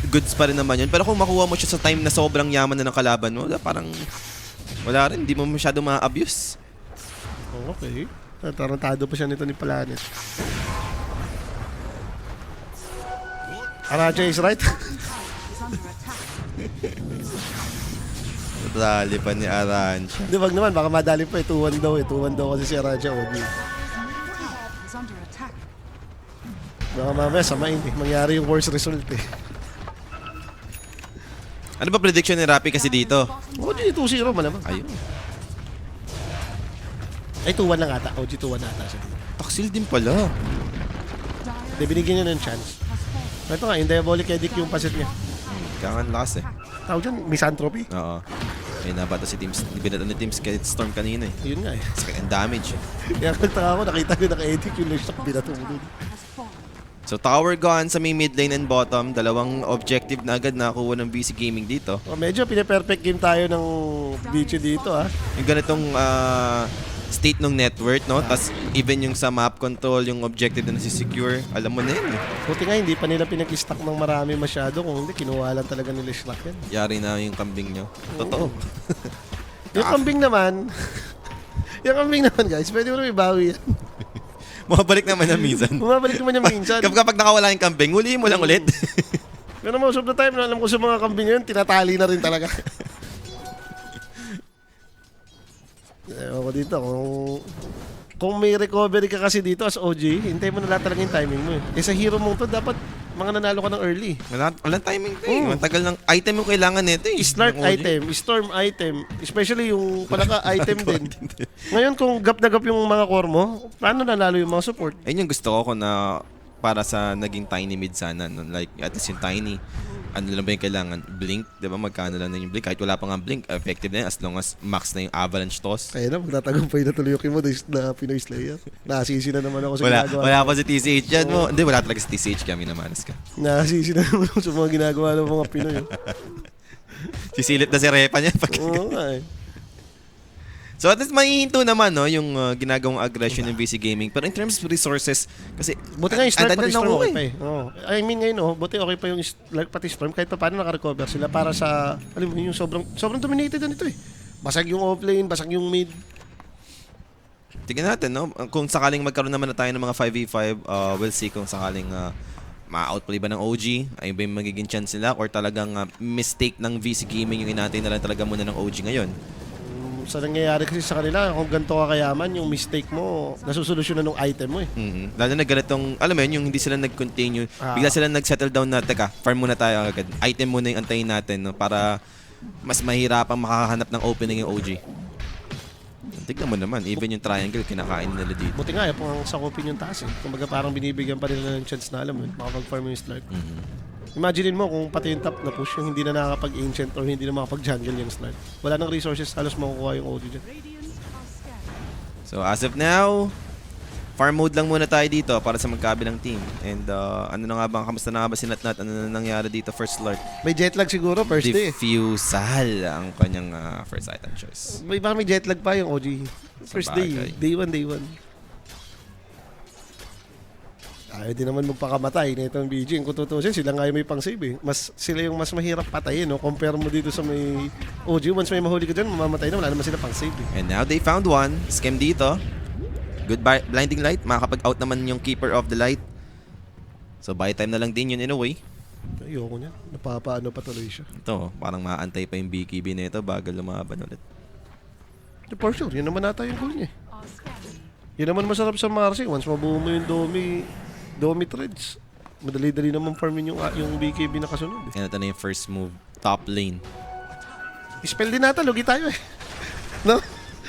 goods pa rin naman yun. Pero kung makuha mo siya sa time na sobrang yaman na ng kalaban mo, parang wala rin. Hindi mo masyado ma-abuse. Okay. Tarantado pa siya nito ni Planet. Araja is right. Dali pa ni Arancia. Di wag naman, baka madali pa eh. 2-1 daw eh. 2-1 daw kasi si Araja OG. Baka mamaya samain eh. Mangyari yung worst result eh. Ano ba prediction ni Rappi kasi dito? OG 2-0 malamang. Ayun. Ay 2-1 lang ata. OG 2-1 ata siya. Taksil din pala. Hindi, binigyan niya ng chance. Ito nga, yung Diabolic Edict yung pasit niya. Kaya nga last eh. Tawag dyan, misanthropy. Oo. May nabata si Teams. Binato ni Teams kay Storm kanina eh. Yun nga eh. Sakit ang damage eh. Kaya nagtaka ako, nakita ko naka-edit yung Lush na binato mo dun. So tower gone sa may mid lane and bottom. Dalawang objective na agad nakuha ng BC Gaming dito. Medyo pinaperfect game tayo ng Bichi dito ha. Yung ganitong state ng network, no? Tapos even yung sa map control, yung objective na nasi-secure, alam mo na yun. Buti nga, hindi pa nila pinag-stack ng marami masyado. Kung hindi, kinuha lang talaga nila slack yan. Yari na yung kambing nyo. Totoo. Yung kambing naman, guys, pwede mo naman ibawi yan. Mabalik naman yan minsan. Bumabalik naman yan minsan. Kapag nakawala yung kambing, huliin mo lang ulit. Pero most of the time, alam ko sa mga kambing yun, tinatali na rin talaga. Ewan ko dito, kung may recovery ka kasi dito as OG, hintay mo na lahat talaga yung timing mo eh. Eh sa hero mong to, dapat mga nanalo ka ng early. Walang timing to eh. Matagal ng item yung kailangan nito eh. Start item, storm item, especially yung palaka item din. Ngayon kung gap na gap yung mga core mo, paano nanalo yung mga support? Ayun yung gusto ko na para sa naging Tiny mid sana. No? Like, at least yung Tiny, ano lang ba yung kailangan? Blink, di ba? Magkano lang na yung blink? Kahit wala pa nga blink, effective na yun as long as max na yung avalanche toss. Kaya na, magtatagumpay na tuloy yung Kimo na Pinoy Slayer. Nasisi na naman ako sa ginagawa. Wala pa si TCH yan mo. Hindi, wala talaga si TCH kami namanas ka. Nasisi na naman ako sa mga ginagawa ng mga Pinoy. Sisilip na si Repa niya. Oo nga eh. So at least mahihinto naman no, yung ginagawang aggression ng VC Gaming. Pero in terms of resources, kasi buti nga yung start pati storm okay eh. pa eh. Oh. I mean ngayon buti okay pa yung pati storm kahit pa paano naka-recover sila para sa, alam mo yung sobrang dominated na nito eh. Basag yung offlane, basag yung mid. Tingnan natin no, kung sakaling magkaroon naman na tayo ng mga 5v5, we'll see kung sakaling ma-outplay ba ng OG, ayun ba yung magiging chance nila or talagang mistake ng VC Gaming yung inatay na lang talaga muna ng OG ngayon. Sa nangyayari kasi sa kanila, kung ganito ka kayaman, yung mistake mo, nasusolusyonan ng item mo eh. Mm-hmm. Lalo na ganitong, alam mo yun, yung hindi sila nag-continue, bigla sila nag-settle down na, teka, farm muna tayo agad. Item muna yung antayin natin no, para mas mahirapang makakahanap ng opening yung OG. Tignan mo naman, even yung triangle, kinakain nila dito. Buti nga, pang sakupin yung taas eh. Kumbaga parang binibigyan pa nila ng chance na alam mo, makapag-farm yung start. Imaginein mo kung pati yung top na push, yung hindi na nakakapag-ancient or hindi na makapag-jungle yung start. Wala nang resources, halos makukuha yung OG dyan. So as of now, farm mode lang muna tayo dito para sa magkabilang team. And ano na nga ba, kamusta na nga ba si Natnat? Ano na nangyari dito first start? May jet lag siguro, first day. Diffusal ang kanyang first item choice. Baka may jet lag pa yung OG. First day, day 1. Ayaw din naman magpakamatay na itong BG. Kung tutusin, sila nga yung may pang-save eh. Sila yung mas mahirap patayin, no? Compare mo dito sa may OG. Once may mahuli ka dyan, mamamatay na. Wala naman sila pang-save eh. And now they found one. Scam dito. Good blinding light. Makakapag-out naman yung keeper of the light. So buy time na lang din yun in a way. Ayoko niya. Napapaano pa tuloy siya. Ito, parang maantay pa yung BKB na ito bago lumaban ulit. For sure, yun naman nata yung goal niya. Yun naman masarap sa Marcy. Once mabuo mo yung Domi threads. Madali-dali naman farmin yung BKB na kasunod. And ito na yung first move. Top lane. Spell din nata, lugi tayo eh. No?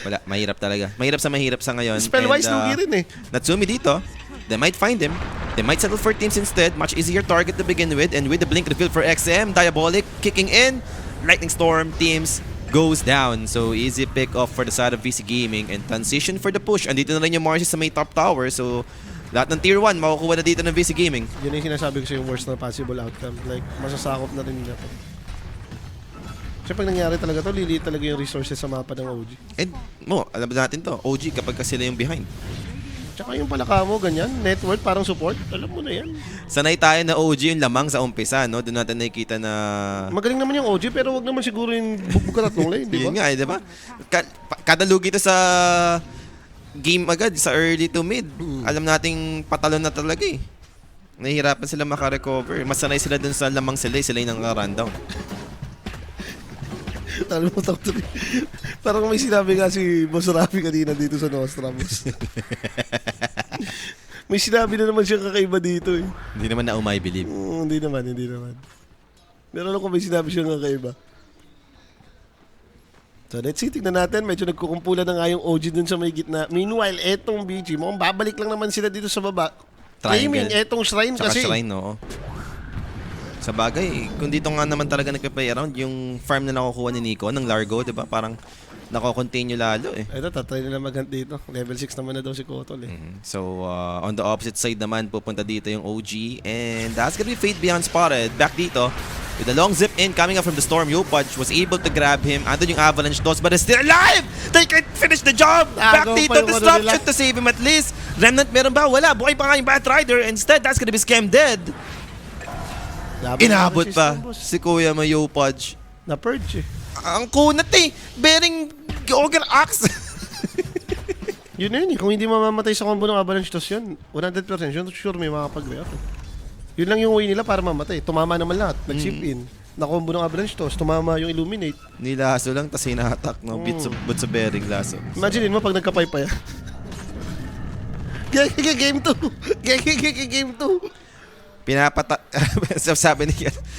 Wala, mahirap talaga. Mahirap sa ngayon. Spell-wise, lugi rin eh. Natsumi dito, they might find him. They might settle for teams instead. Much easier target to begin with. And with the blink reveal for XM, Diabolic kicking in. Lightning Storm teams goes down. So easy pick off for the side of VC Gaming. And transition for the push. Andito na rin yung Marcy sa may top tower. So lahat ng tier 1 makukuha na dito ng VC Gaming. Yun yung sinasabi ko sa yung worst na possible outcome. Like, masasakop na rin nila to. Kasi pag nangyari talaga to, liliit talaga yung resources sa mapa ng OG. And alam natin to, OG kapag ka sila yung behind. Tsaka yung palaka mo, ganyan, network, parang support, alam mo na yan. Sanay tayo na OG yung lamang sa umpisa, no? Doon natin nakikita na magaling naman yung OG, pero wag naman siguro yung bugbog ka tatlong lane, di ba? Yun nga, di ba? Kada lugi ito sa game agad, sa early to mid. Alam nating patalon na talaga eh. Nahihirapan sila makarecover. Mas sanay sila dun sa lamang sila yung nang-rundown. Alam mo, parang may sinabi nga si Boss Rafi kanina dito sa Nostramos. May sinabi na naman siya kakaiba dito eh. Hindi naman na umay believe. Hindi naman. Pero alam ko may sinabi siya kakaiba. So let's see, tignan natin. Medyo nagkukumpulan na nga yung OG dun sa may gitna. Meanwhile, etong BG, mukhang babalik lang naman sila dito sa baba. Claiming etong shrine tsaka kasi. Shrine, no? Sa bagay, kung dito nga naman talaga nagpe-play around, yung farm na nakukuha ni Nico ng Largo, di ba? Parang nako-continue lalo eh. Ito, tatry nila mag-hunt dito. Level 6 naman na daw si Kotol eh. So, on the opposite side naman, pupunta dito yung OG. And that's gonna be Fate Beyond spotted. Back dito, with a long zip in coming up from the storm, Yopaj was able to grab him. Andun yung Avalanche Toss, but is still alive! They can't finish the job! Back dito, disruption to save him at least. Remnant meron ba? Wala. Buhay pa nga yung Batrider. Instead, that's gonna be Scam dead. Inabot pa si Kuya Mayopaj. Na-purge eh. Ang kunat eh. Bearing Ogre Axe. Yun na yun eh. Kung hindi mamamatay sa combo ng Avalanche Toss yun, 100% sure may makapag-react. Yun lang yung way nila para mamatay. Tumama naman lahat. Nag-chip in. Nakombo ng avalanche to, tumama yung illuminate. Nilaso lang, tas hinahatak, no? Boots of bearing laso. Imagine mo pag nagkapay pa yan. Game 2. Game 2. Sabi ni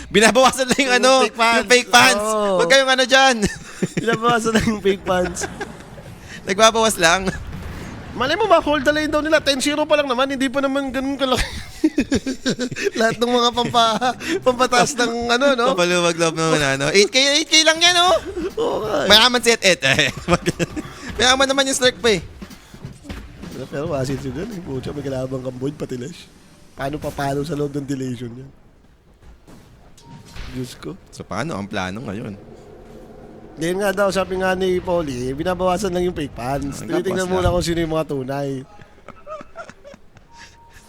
binabawasan lang yung ano, yung fake fans. Huwag kayong ano dyan. Binabawasan lang yung fake fans. Nagbabawas lang. Malay mo, ma-hold the lane daw nila. 10-0 pa lang naman, hindi pa naman ganun kalaki. Lahat ng mga pampataas ng ano, no? Papaluwag loob naman, ano? 8K lang yan, oh. Okay. Mayaman si Et. Mayaman naman yung Slurk pa, eh. Pero masin siya dyan, eh. Pucha, may kalabang kamboy, pati Lesh. Paano sa loob ng delation yan? Diyos ko. So, paano ang plano ngayon? Ngayon nga daw, sabi nga ni Polly, binabawasan lang yung fake fans. Tinitingnan muna kung sino yung mga tunay.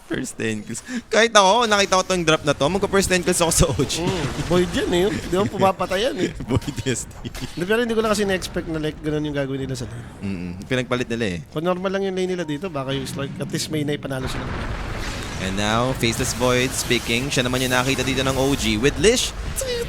First 10 kills. Kahit ako, nakita ko itong drop na to, magka-first 10 kills ako sa OG. Void yan eh. Di ba pumapatay yan eh. Void yes. Pero hindi ko na kasi na-expect na like ganun yung gagawin nila sa lane. Pinagpalit nila eh. Kung normal lang yung lane nila dito, baka yung strike. At least may naipanalo sila. And now, Faceless Void speaking. Siya naman yung nakita dito ng OG with Lish.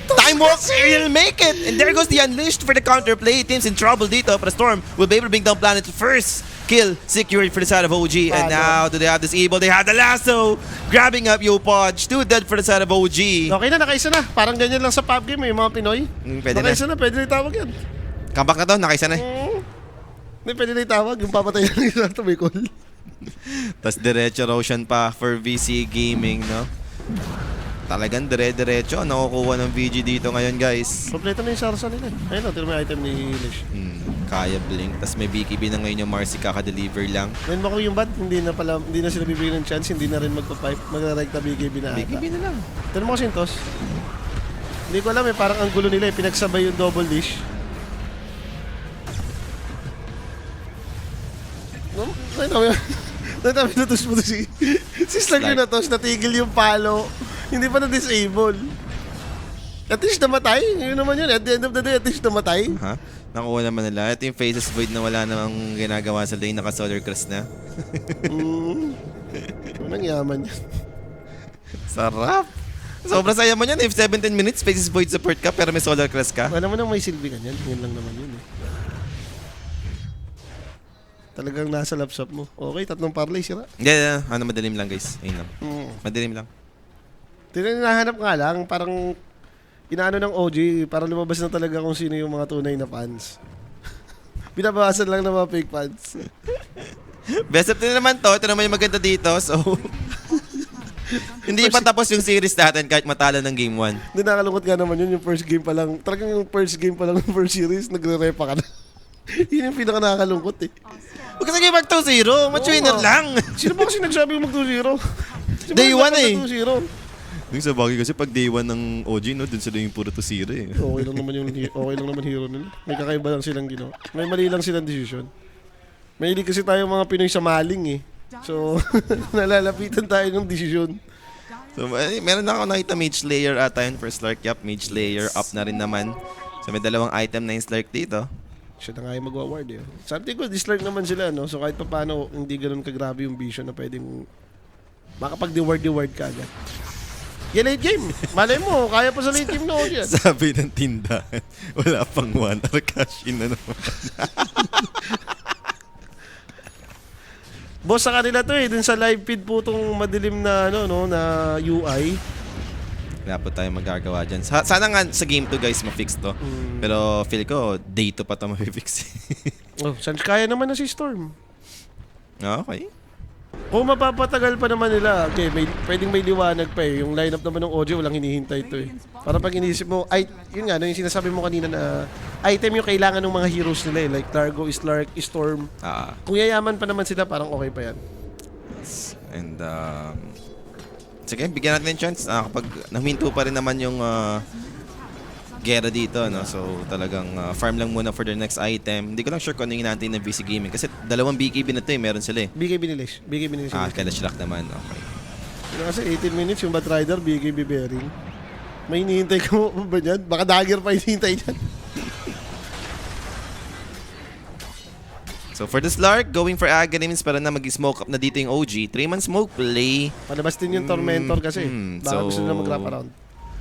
Time Walk will make it! And there goes the Unleashed for the counterplay. Team's in trouble dito, but Storm will be able to bring down Planet first. Kill secured for the side of OG. And now, do they have this evil? They have the lasso! Grabbing up Yopodge. 2 dead for the side of OG. Okay na, nakaisa na. Parang ganyan lang sa pub game eh, yung mga Pinoy. Pwede nakaisa na, pwede na itawag yan. Comeback na to, nakaisa na. Hindi, pwede na itawag. Yung papatayan ng isa to may call. Tapos diretso Roshan pa for VC Gaming, no? Talagang dire-diretso. Nakukuha ng VG dito ngayon, guys. Kompleto na yung sarsa nila. Ayun o, tira mo yung item ni Lish. Kaya blink. Tapos may BKB na ngayon yung Marcy kaka-deliver lang. Ngayon mo ko yung bad, hindi na sila bibigyan ng chance, hindi na rin magpa-pipe. Magre-recta BKB na ata. BKB na lang. Tira mo kasi yung toss. Hindi ko alam eh, parang ang gulo nila eh. Pinagsabay yung double dish. No? Nakita na toss mo to si Slug yung na-toss, natigil yung palo. Hindi pa na-disable. At least namatay. Yun naman yun. At the end of the day, at least namatay. Ha? Nakuha naman nila. Ito yung Faceless Void na wala namang ginagawa sa lane. Naka-Solar Crest na. Anong yaman yan? Sarap! Sobrang saya mo yan. If 17 minutes, Faceless Void support ka, pero may Solar Crest ka. Wala mo nang may silbi ka yan. Yun lang naman yun eh. Talagang nasa laptop mo. Okay, 3 parlay, sira. Hindi, ano, madilim lang, guys. Ayun lang. Madilim lang. Tinahanap nga lang, parang inaano ng OG, para lumabas na talaga kung sino yung mga tunay na fans. Binabawasan lang ng mga fake fans. Best of 10 naman to. Ito naman yung maganda dito. So, hindi pa tapos yung series natin kahit matalo ng game 1. Hindi, nakalungkot nga naman yun, yung first game pa lang. Talagang yung first game pa lang ng first series, nagre-repa ka na. Yun yung pinaka nakakalungkot eh. Huwag kasi mag 2-0. Match-winner lang. Sino ba kasi nagsabi mag 2-0? Day 1 eh. 2-0? Yung sa bagay kasi pag day 1 ng OG, no, dun sila yung puro 2-0 eh. Okay lang naman hero nila. May kakaiba lang silang ginawa. May mali lang silang decision. May hindi kasi tayo mga Pinoy sa maling eh. So, nalalapitan tayo ng decision. So, meron na ako nakita Mage Slayer ata yun for Slark. Yup, Mage Slayer up na rin naman. So, may dalawang item na yung Slark dito. Siya na nga yung mag-award eh. Something ko, dislike naman sila, no? So kahit pa paano, hindi ganun kagrabe yung vision na pwedeng makapag-deward ka agad. Yeah, late game. Malay mo, kaya pa sa late game na ako yan. Sabi ng tindahan, wala pang 1 or cash in na naman. Boss, sa kanila to eh. Dun sa live feed po itong madilim na, ano, no, na UI. Wala po tayo magagawa dyan. Sana nga sa game 2 guys ma-fix to. Pero feel ko, day 2 pa to ma-fix. Kaya naman na si Storm. Okay. Kung mapapatagal pa naman nila, okay, pwedeng may liwanag pa eh. Yung lineup naman ng audio, walang hinihintay ito eh. Para pag inisip mo, yun nga, no, yung sinasabi mo kanina na item yung kailangan ng mga heroes nila eh. Like Largo, Slark, Storm. Kung yayaman pa naman sila, parang okay pa yan. And, sige, bigyan natin ng chance. Kapag naminto pa rin naman yung gera dito, no? So, talagang farm lang muna for their next item. Hindi ko lang sure kung ano yung natin ng VC Gaming. Kasi dalawang BKB na to eh. Meron sila eh. BKB ni Lish. Kaya Shlack naman. Okay. Yun kasi 18 minutes yung Batrider, BKB bearing. May hinihintay ko ba dyan? Baka dagger pa hinihintay dyan. So for the Slark, going for Aghanims para na mag-smoke up na dito yung OG. 3-man smoke play. Palabas din yung Tormentor kasi. Baka gusto na mag-wrap around.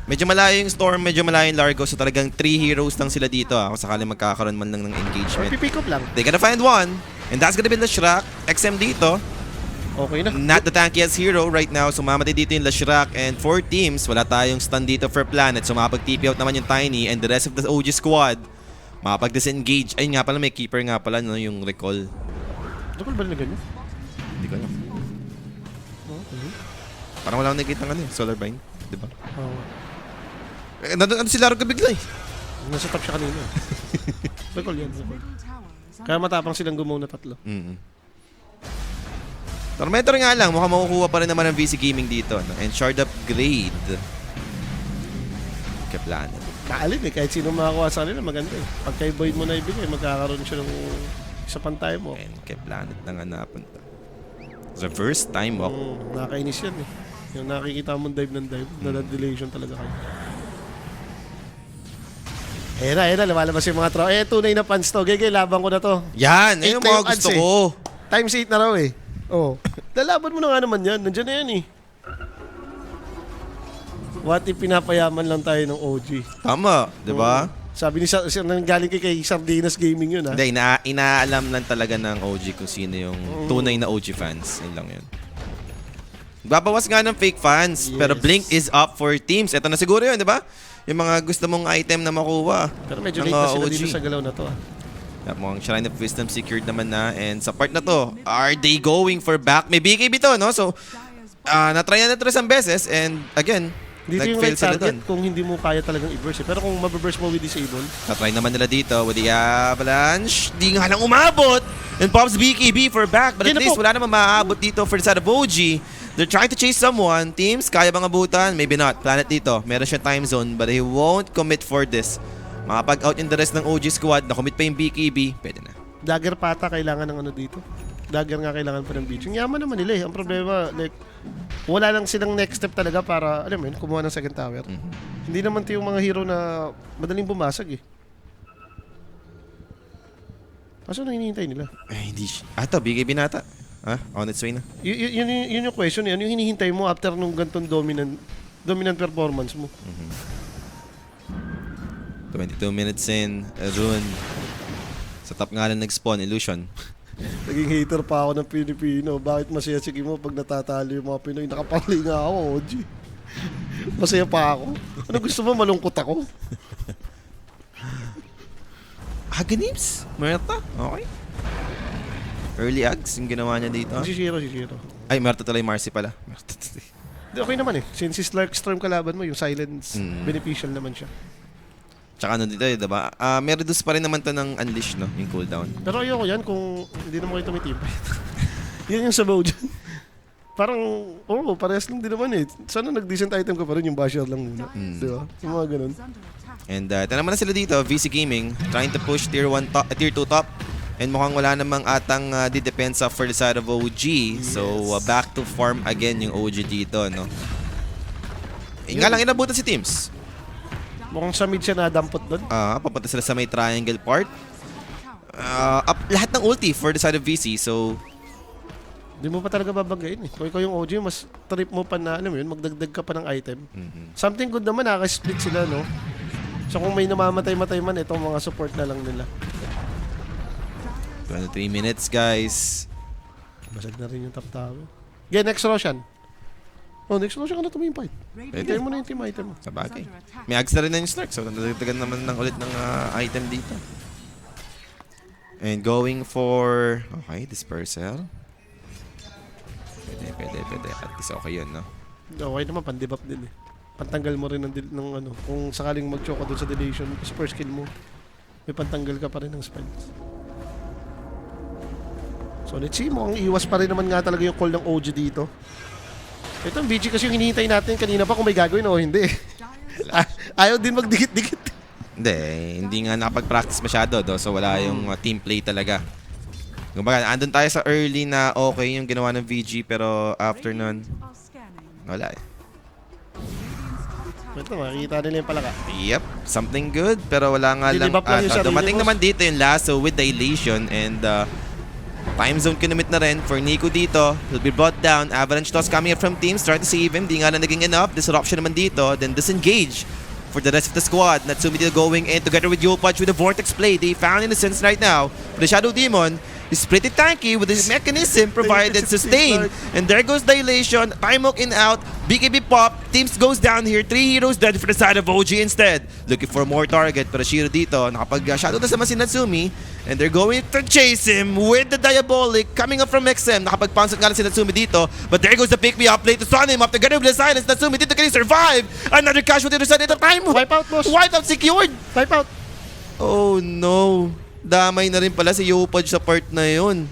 Medyo malayo yung Storm, medyo malayo yung Largo. So talagang 3 heroes lang sila dito kung sakaling magkakaroon man lang ng engagement. Pipick up lang. They gotta find one. And that's gonna be Leshrac. XM dito. Okay na. Not the tankiest hero right now. So mamatay dito yung Leshrac. And 4 teams, wala tayong stun dito for Planet. So makapag-TP out naman yung Tiny. And the rest of the OG squad, makapag-disengage. Ayun nga pala, may keeper nga pala, no, yung recall. Recall ba nila ganyan? Hindi ko alam. Okay. Parang wala akong nakikita ng Solar Bind. Diba? Oo. Nandun si Largo bigla eh. Nasa top siya kanina. Recall yan. Recall. Kaya matapang silang gumaw na tatlo. Tormentor nga lang, mukhang makukuha pa rin naman ng VC Gaming dito. No? And Shard Upgrade. Kay Planet. Kaalin eh, kahit sino makakuha sa kanila, maganda eh. Pag kay Void mo na ibigay, magkakaroon siya ng isa pang time walk. And kay Planet na nga napunta. It's the first time walk. Nakakainis yan eh. Yung nakikita mong dive ng dive, na-delation talaga kayo. Era, lumalabas yung mga tropa. Tunay na fans to. Gege, laban ko na to. Yan, ayun yung mga gusto ko. Times 8 na raw eh. Oh. Lalaban mo na nga naman yan. Nandiyan na yan eh. What if pinapayaman lang tayo ng OG? Tama, di ba? Sabi ni galing kay Sardinas Gaming yun ha. Hindi, inaalam lang talaga ng OG kung sino yung tunay na OG fans. Yun lang yun. Babawas nga ng fake fans, pero Blink is up for teams. Ito na siguro yun, di ba? Yung mga gusto mong item na makuha. Pero medyo late na sila dito sa galaw na to. Mukhang Shrine of Wisdom secured naman na. And sa part na to, are they going for back? May BKB to, no? So, na-try na ito isang beses. And again, dito yung right target kung hindi mo kaya talagang i-burst. Pero kung mababurst mo with disable. Na-try naman nila dito with the Avalanche. Di nga lang umabot. And Pops BKB for back. But at least wala naman maaabot dito for the side of OG. They're trying to chase someone. Teams, kaya bang abutan? Maybe not. Planet dito. Meron siya time zone but he won't commit for this. Makapag-out in the rest ng OG squad. Na-commit pa yung BKB. Pwede na. Dagger pata kailangan ng ano dito. Dagger nga kailangan pa ng beach. Yung yaman naman nila eh. Ang problema, like, wala lang silang next step talaga para, alam mo yun, kumuha ng second tower. Hindi naman ito yung mga hero na madaling bumasag eh. Kaso na hinihintay nila? Ay, hindi siya. Ito, BKB na ata. Ha? On its way na. Yun yung question eh. Ano yung hinihintay mo after nung gantong dominant performance mo? 22 minutes in. Rune. Sa top nga lang nag-spawn. Illusion. Naging hater pa ako ng Pilipino. Bakit masaya sige mo pag natatalo yung mga Pinoy? Nakapali nga ako, OG. Masaya pa ako. Ano gusto mo? Malungkot ako. Agonims? Merta? Okay. Early Ags yung ginawa niya dito. Si Shiro. Ay, Merta tuloy. Marcy pala. Okay naman eh. Since si Slark Storm kalaban mo, yung silence, beneficial naman siya. Tsaka ano dito, diba? May reduce pa rin naman to ng Unleash, no? Yung cooldown. Pero ayoko yan kung hindi naman kayo tumitip. Yan yung sabaw dyan. Parang, parehas lang din naman eh. Sana nag-decent item ka pa rin, yung basher lang muna. Diba? Yung mga ganun. And ito naman na sila dito, VC Gaming, trying to push tier 2 top. And mukhang wala namang atang didepensa for the side of OG. Yes. So, back to farm again yung OG dito, no? Nga lang, inabutan si Teams. Mukhang sa mid siya nadampot doon. Papunta sila sa may triangle part. Lahat ng ulti for the side of VC, so... Hindi mo pa talaga babagayin eh. Kung ikaw yung OG, mas trip mo pa na, alam mo yun, magdagdag ka pa ng item. Something good naman, naka-split sila, no? So kung may namamatay-matay man, itong mga support na lang nila. 23 minutes, guys. Basag na rin yung top tower. Okay, next Roshan. Next Roshan ka na tumingin fight. Pwede mo na yung team item mo. Sabagay. May ags na rin na yung Snark, so nadagdagan naman ng ulit ng item dito. And going for... Okay, Dispersal. Pwede. At least okay yun, no? Okay naman, pan-debuff din eh. Pantanggal mo rin ng ano, kung sakaling mag-choke ka doon sa deletion, sa first kill mo, may pantanggal ka pa rin ng spells. So let's see, mukhang iwas pa rin naman nga talaga yung call ng OG dito. Ito ang BG kasi yung hinihintay natin kanina pa kung may gagawin o hindi. Ayaw din magdikit-dikit. Hindi nga nakapag-practice masyado, so wala yung team play talaga. Kumbaga, andun tayo sa early na okay yung ginawa ng VG, pero after nun, wala eh. Ito, makikita nila yung palaka. Yep, something good, pero wala nga lang. Dumating naman dito yung lasso with the elation and Time zone kinumit na rin for Nico dito. He'll be brought down. Avalanche toss coming up from teams. Trying to save him. Di nga na naging enough. Disruption naman dito. Then disengage for the rest of the squad. Natsumi dito going in together with Yopaj with the Vortex play. They found innocence right now. The Shadow Demon is pretty tanky with his mechanism provided sustain. And there goes Dilation. Timok in out. BKB pop. Teams goes down here. 3 heroes dead for the side of OG instead. Looking for more target. Pero Shiro dito. Nakapag-shadow na naman si Natsumi. And they're going to chase him with the Diabolic coming up from XM. Nakapag-pounce nga lang si Natsumi dito. But there goes the pick me up play to stun him up together with the silence. Natsumi dito can he survive? Another casualty to dito. Time. Wipe out, boss. Wipe out secured. Wipe out. Oh no. Damay na rin pala si Yopaj sa part na yun.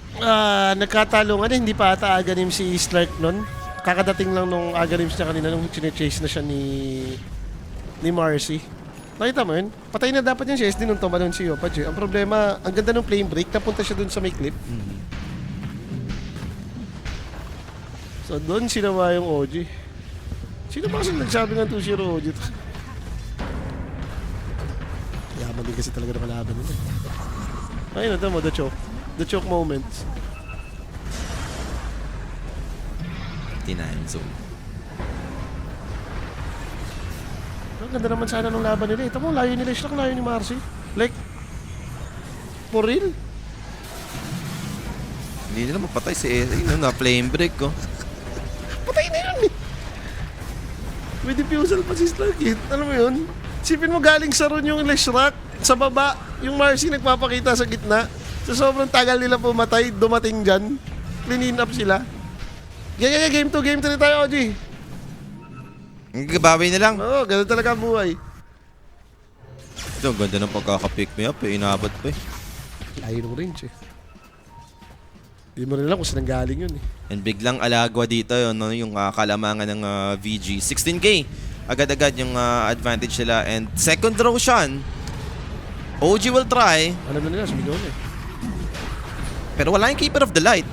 Nagkatalungan hindi pa ata aganim si Slark nun. Kakadating lang nung agarims niya kanina nung chine-chase na siya ni Marcy. Nakita mo yun? Patay na dapat yung CSD nung tumalon si Yopaj. Ang problema, ang ganda ng flame break, napunta siya dun sa may clip. So doon sinawa yung OG. Sino ba kasi nagsabi ng 2-0 OG? Yaman din kasi talaga na kalaban nila. Ayun na mo, the choke. The choke moments. Tinanzo. Ang ganda naman sana nung laban nila. Ito mo, layo nila. Sila layo ni Marcy. Like, for real? Hindi nila mapatay si Eri. Na flame break ko. Patay na yun eh. May diffusal pa si Slark eh. Alam mo yun? Sipin mo galing sa run yung Leshrac. Sa baba, yung Marcy nagpapakita sa gitna. So sobrang tagal nila pumatay, dumating dyan. Clean up sila. Game 2 na tayo, OG. Gabawi na lang. Oo, ganun talaga ang buhay. Ito, ang ganda ng pagkaka-pick me up eh. Inabot pa eh. Layo ng range eh. Hindi mo rin alam kung saan galing yun eh. And biglang alagwa dito yun, no? Yung kalamangan ng VG. 16k. Agad-agad yung advantage nila. And second Roshan. OG will try. Alam na nila, sumigaw na eh. Pero wala yung Keeper of the Light.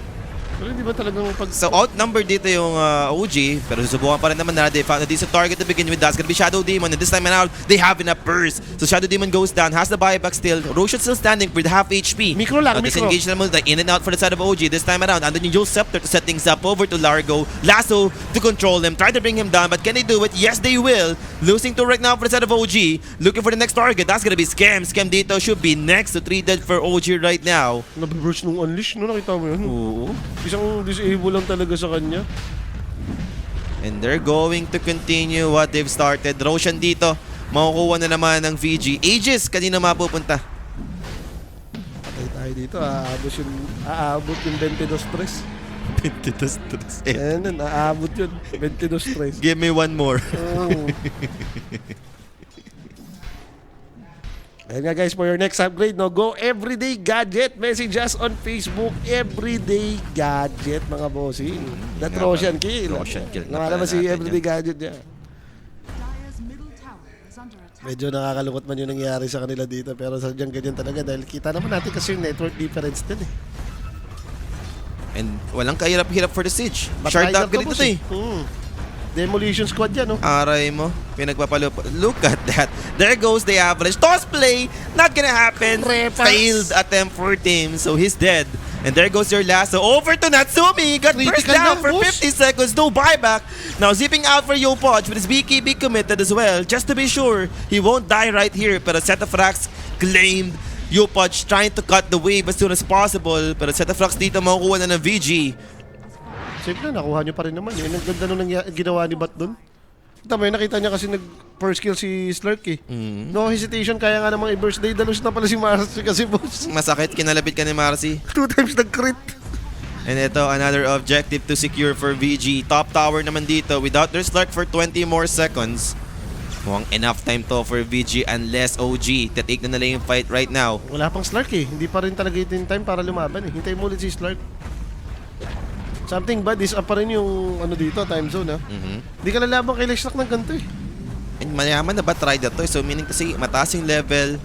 Pero hindi ba talagang pag... So outnumbered dito yung OG, pero susubukan pa rin naman na they found a decent target to begin with. That's gonna be Shadow Demon, and this time around, they have enough burst. So Shadow Demon goes down, has the buyback still. Roshan still standing with half HP. Micro lang, micro. Disengage naman in and out for the side of OG. This time around, and then yung Jewel Scepter to set things up over to Largo. Lasso to control him, try to bring him down, but can they do it? Yes, they will. Losing to right now for the side of OG. Looking for the next target, that's gonna be Scam. Scam dito should be next to 3 dead for OG right now. Nabiburst nung unleash, no? Nakita mo yun? Oo. Isang disable lang talaga sa kanya. And they're going to continue what they've started. Roshan dito, makukuha na naman ng VG. Aegis, kanina mapupunta. Patay tayo dito, aabot yung 22 stress. 22 stress. Ayan, aabot yun. 22 stress. Give me one more. Oh. Ayan nga guys, for your next upgrade, no, go Everyday Gadget. Message us on Facebook, Everyday Gadget, mga bossing. That Roshan kill. Roshan kill. Nakalabas si Everyday Gadget niya. Medyo nakakalungkot man yung nangyari sa kanila dito, pero sadyang ganyan talaga dahil kita naman natin kasi yung network difference din eh. And walang kahirap-hirap for the siege. Shard upgrade ito eh. Demolition squad yan, no? Aray mo, pinagpapalo. Look at that. There goes the average. Toss play! Not gonna happen. Failed attempt for team, so he's dead. And there goes your lasso. Over to Natsumi. Got burst down for 50 seconds. No buyback. Now zipping out for Yopaj with his BKB committed as well. Just to be sure, he won't die right here. Pero Setafrax claimed. Yopaj trying to cut the wave as soon as possible. Pero Setafrax dito makukuha na ng VG. Simple na, nakuha nyo pa rin naman. Yung ganda nung ginawa ni Bat doon. Tama yun, nakita niya kasi nag-first kill si Slark eh. No hesitation, kaya nga namang i-birthday. Dalos na pala si Marcy kasi boss. Masakit, kinalapit ka ni Marcy. 2 times nag-crit. And ito, another objective to secure for VG. Top tower naman dito without their Slark for 20 more seconds. Mukhang enough time to for VG unless OG. Take na nila yung fight right now. Wala pang Slark eh. Hindi pa rin talaga yung time para lumaban eh. Hintay mo ulit si Slark. Something bad is up pa rin yung ano dito, time zone ha. Hindi ka lalaban kay Leshrac ng ganito eh. And mayaman na ba try na to? So meaning kasi mataas yung level.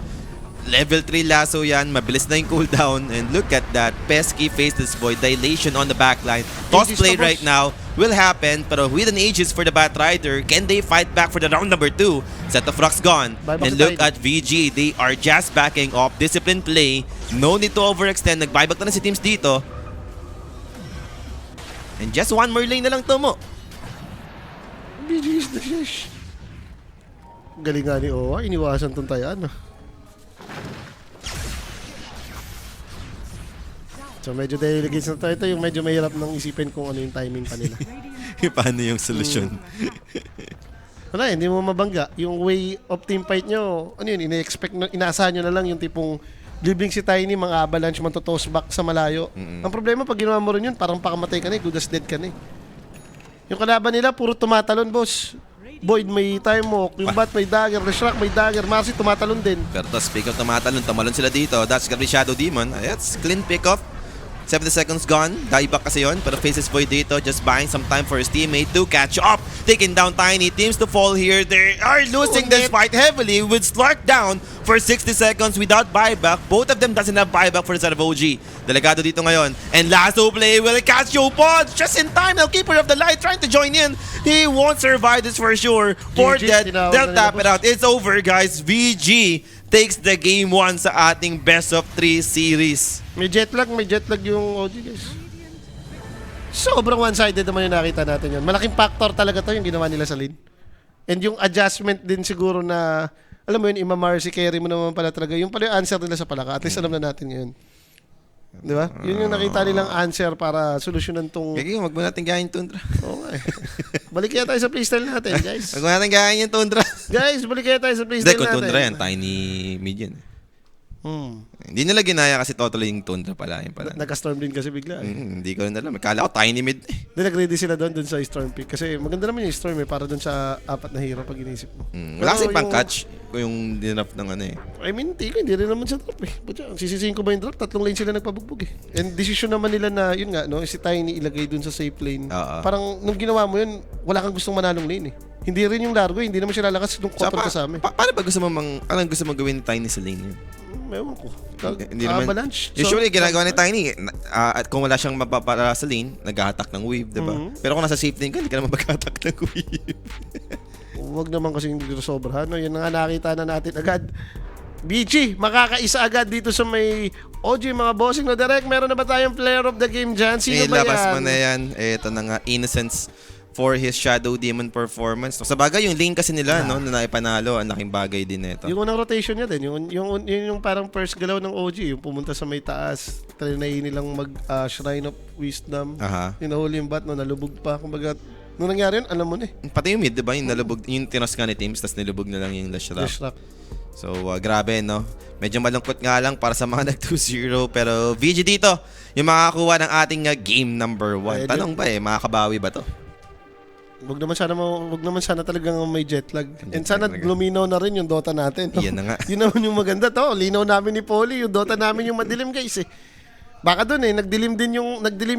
Level 3 lasso yan. Mabilis na yung cooldown. And look at that. Pesky face this boy. Dilation on the backline. Toss play right now will happen. Pero with an Aegis for the Batrider, can they fight back for the round number 2? Setafrax gone. And look at VG. They are just backing off. Discipline play. No need to overextend. Nag-buyback na si teams dito. And just one more lane na lang to mo. BG is the shish. Galing nga ni Owa, iniwasan tong tayaan. So medyo delicate na tayo. Ito yung medyo mahirap nang isipin kung ano yung timing pa nila. Paano yung solusyon? Wala, hindi mo mabangga. Yung way of team fight nyo, ano yun, inaasahan nyo na lang yung tipong dribbling si Tiny, mga avalanche, toss back sa malayo. Ang problema, pag ginawa mo rin yun, parang pakamatay ka na good as dead ka na Yung kalaban nila, puro tumatalon, boss. Void may time walk, yung Bat may dagger, Leshrac may dagger, Marcy tumatalon din. Pero to speak of tumalon sila dito. That's gonna be Shadow Demon. It's clean pick off. 70 seconds gone. Dieback kasi yun. Pero faces Void dito. Just buying some time for his teammate to catch up. Taking down Tiny. Teams to fall here. They are losing this fight heavily with Slark down for 60 seconds without buyback. Both of them doesn't have buyback for the side of OG. Delegado dito ngayon. And Lasso play will catch you Pod. Just in time. The Keeper of the Light trying to join in. He won't survive this for sure. For that, they'll tap it out. It's over, guys. VG takes the game 1 sa ating best of 3 series. May jet lag yung OG, guys. Sobrang one-sided naman yung nakita natin yun. Malaking factor talaga to yung ginawa nila sa lane. And yung adjustment din siguro na, alam mo yun, ima-Marcy carry mo naman pala talaga. Yung pala yung answer nila sa palaka. At least alam na natin ngayon. Di ba? Yun yung nakita nilang answer para solusyonan tong... Kaya wag mo natin gayahin Tundra. Oo nga Balik kaya tayo sa playstyle natin, guys. Wag mo natin gayahin yung Tundra. Guys, balik kaya tayo sa playstyle natin. Hindi, kung Tundra yan, Tiny mid yan. Hindi nila ginaya kasi totally yung Tundra pala. Nagka-storm din kasi bigla. Hindi ko rin alam. Kala ko Tiny mid. Hindi, nag-ready sila doon sa storm pick. Kasi maganda naman yung storm para doon sa 4 na hero pag inisip mo. Wala kasi pang catch ko yung dinrap ng ano I mean, hindi rin naman sa drop sisisihin ko ba yung drop? 3 lane sila nagpabugbog And decision naman nila na, yun nga, si Tiny ilagay doon sa safe lane. Parang nung ginawa mo yun, wala kang gustong manalong lane Hindi rin yung Largo, hindi naman siya lalakas nung control kasama paano ba gusto mo anong gusto mo gawin ni Tiny sa lane yun? Ewan ko. Hindi naman. Avalanche. Usually, ginagawa ni Tiny, at kung wala siyang mapapara sa lane, nag-attack ng wave, diba? Pero kung nasa safe lane ka, hindi ka naman mag-attack ng wave. Huwag naman kasi hindi sobrahan. Yan nga nakita na natin agad. BG, makakaisa agad dito sa may OG, mga bossing na direct. Meron na ba tayong player of the game dyan? Sino ba yan? Labas mo na yan. Ito na nga, Innocence for his Shadow Demon performance. So, sa bagay, yung lane kasi nila, na naipanalo, ang laking bagay din nito. Yung unang rotation niya din, yung parang first galaw ng OG, yung pumunta sa may taas, trinay nilang mag-Shrine of Wisdom. Hinahuli yung Bat, nalubog pa. Kumbaga, nung nangyari yun, alam mo na Pati yung mid, diba? Yung nalubog, yung tinos ka ni Teams, tapos nilubog na lang yung Leshrac. So, grabe, no? Medyo malungkot nga lang para sa mga nag-2-0. Pero, VG dito, yung makakakuha ng ating game number 1. Tanong ba makakabawi ba to? Wag naman sana talagang may jet lag. And sana luminaw na rin yung Dota natin. Yan na nga. Yun naman yung maganda to. Linaw namin ni Poly, yung Dota namin yung madilim, guys Baka doon nagdilim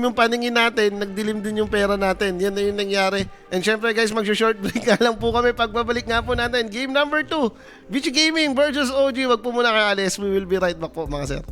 yung paningin natin, nagdilim din yung pera natin. Yan na yung nangyari. And syempre guys, mag-short break nga lang po kami. Pagbabalik nga po natin, game number 2. VG Gaming versus OG. Wag po muna kayo alis. We will be right back po mga sir.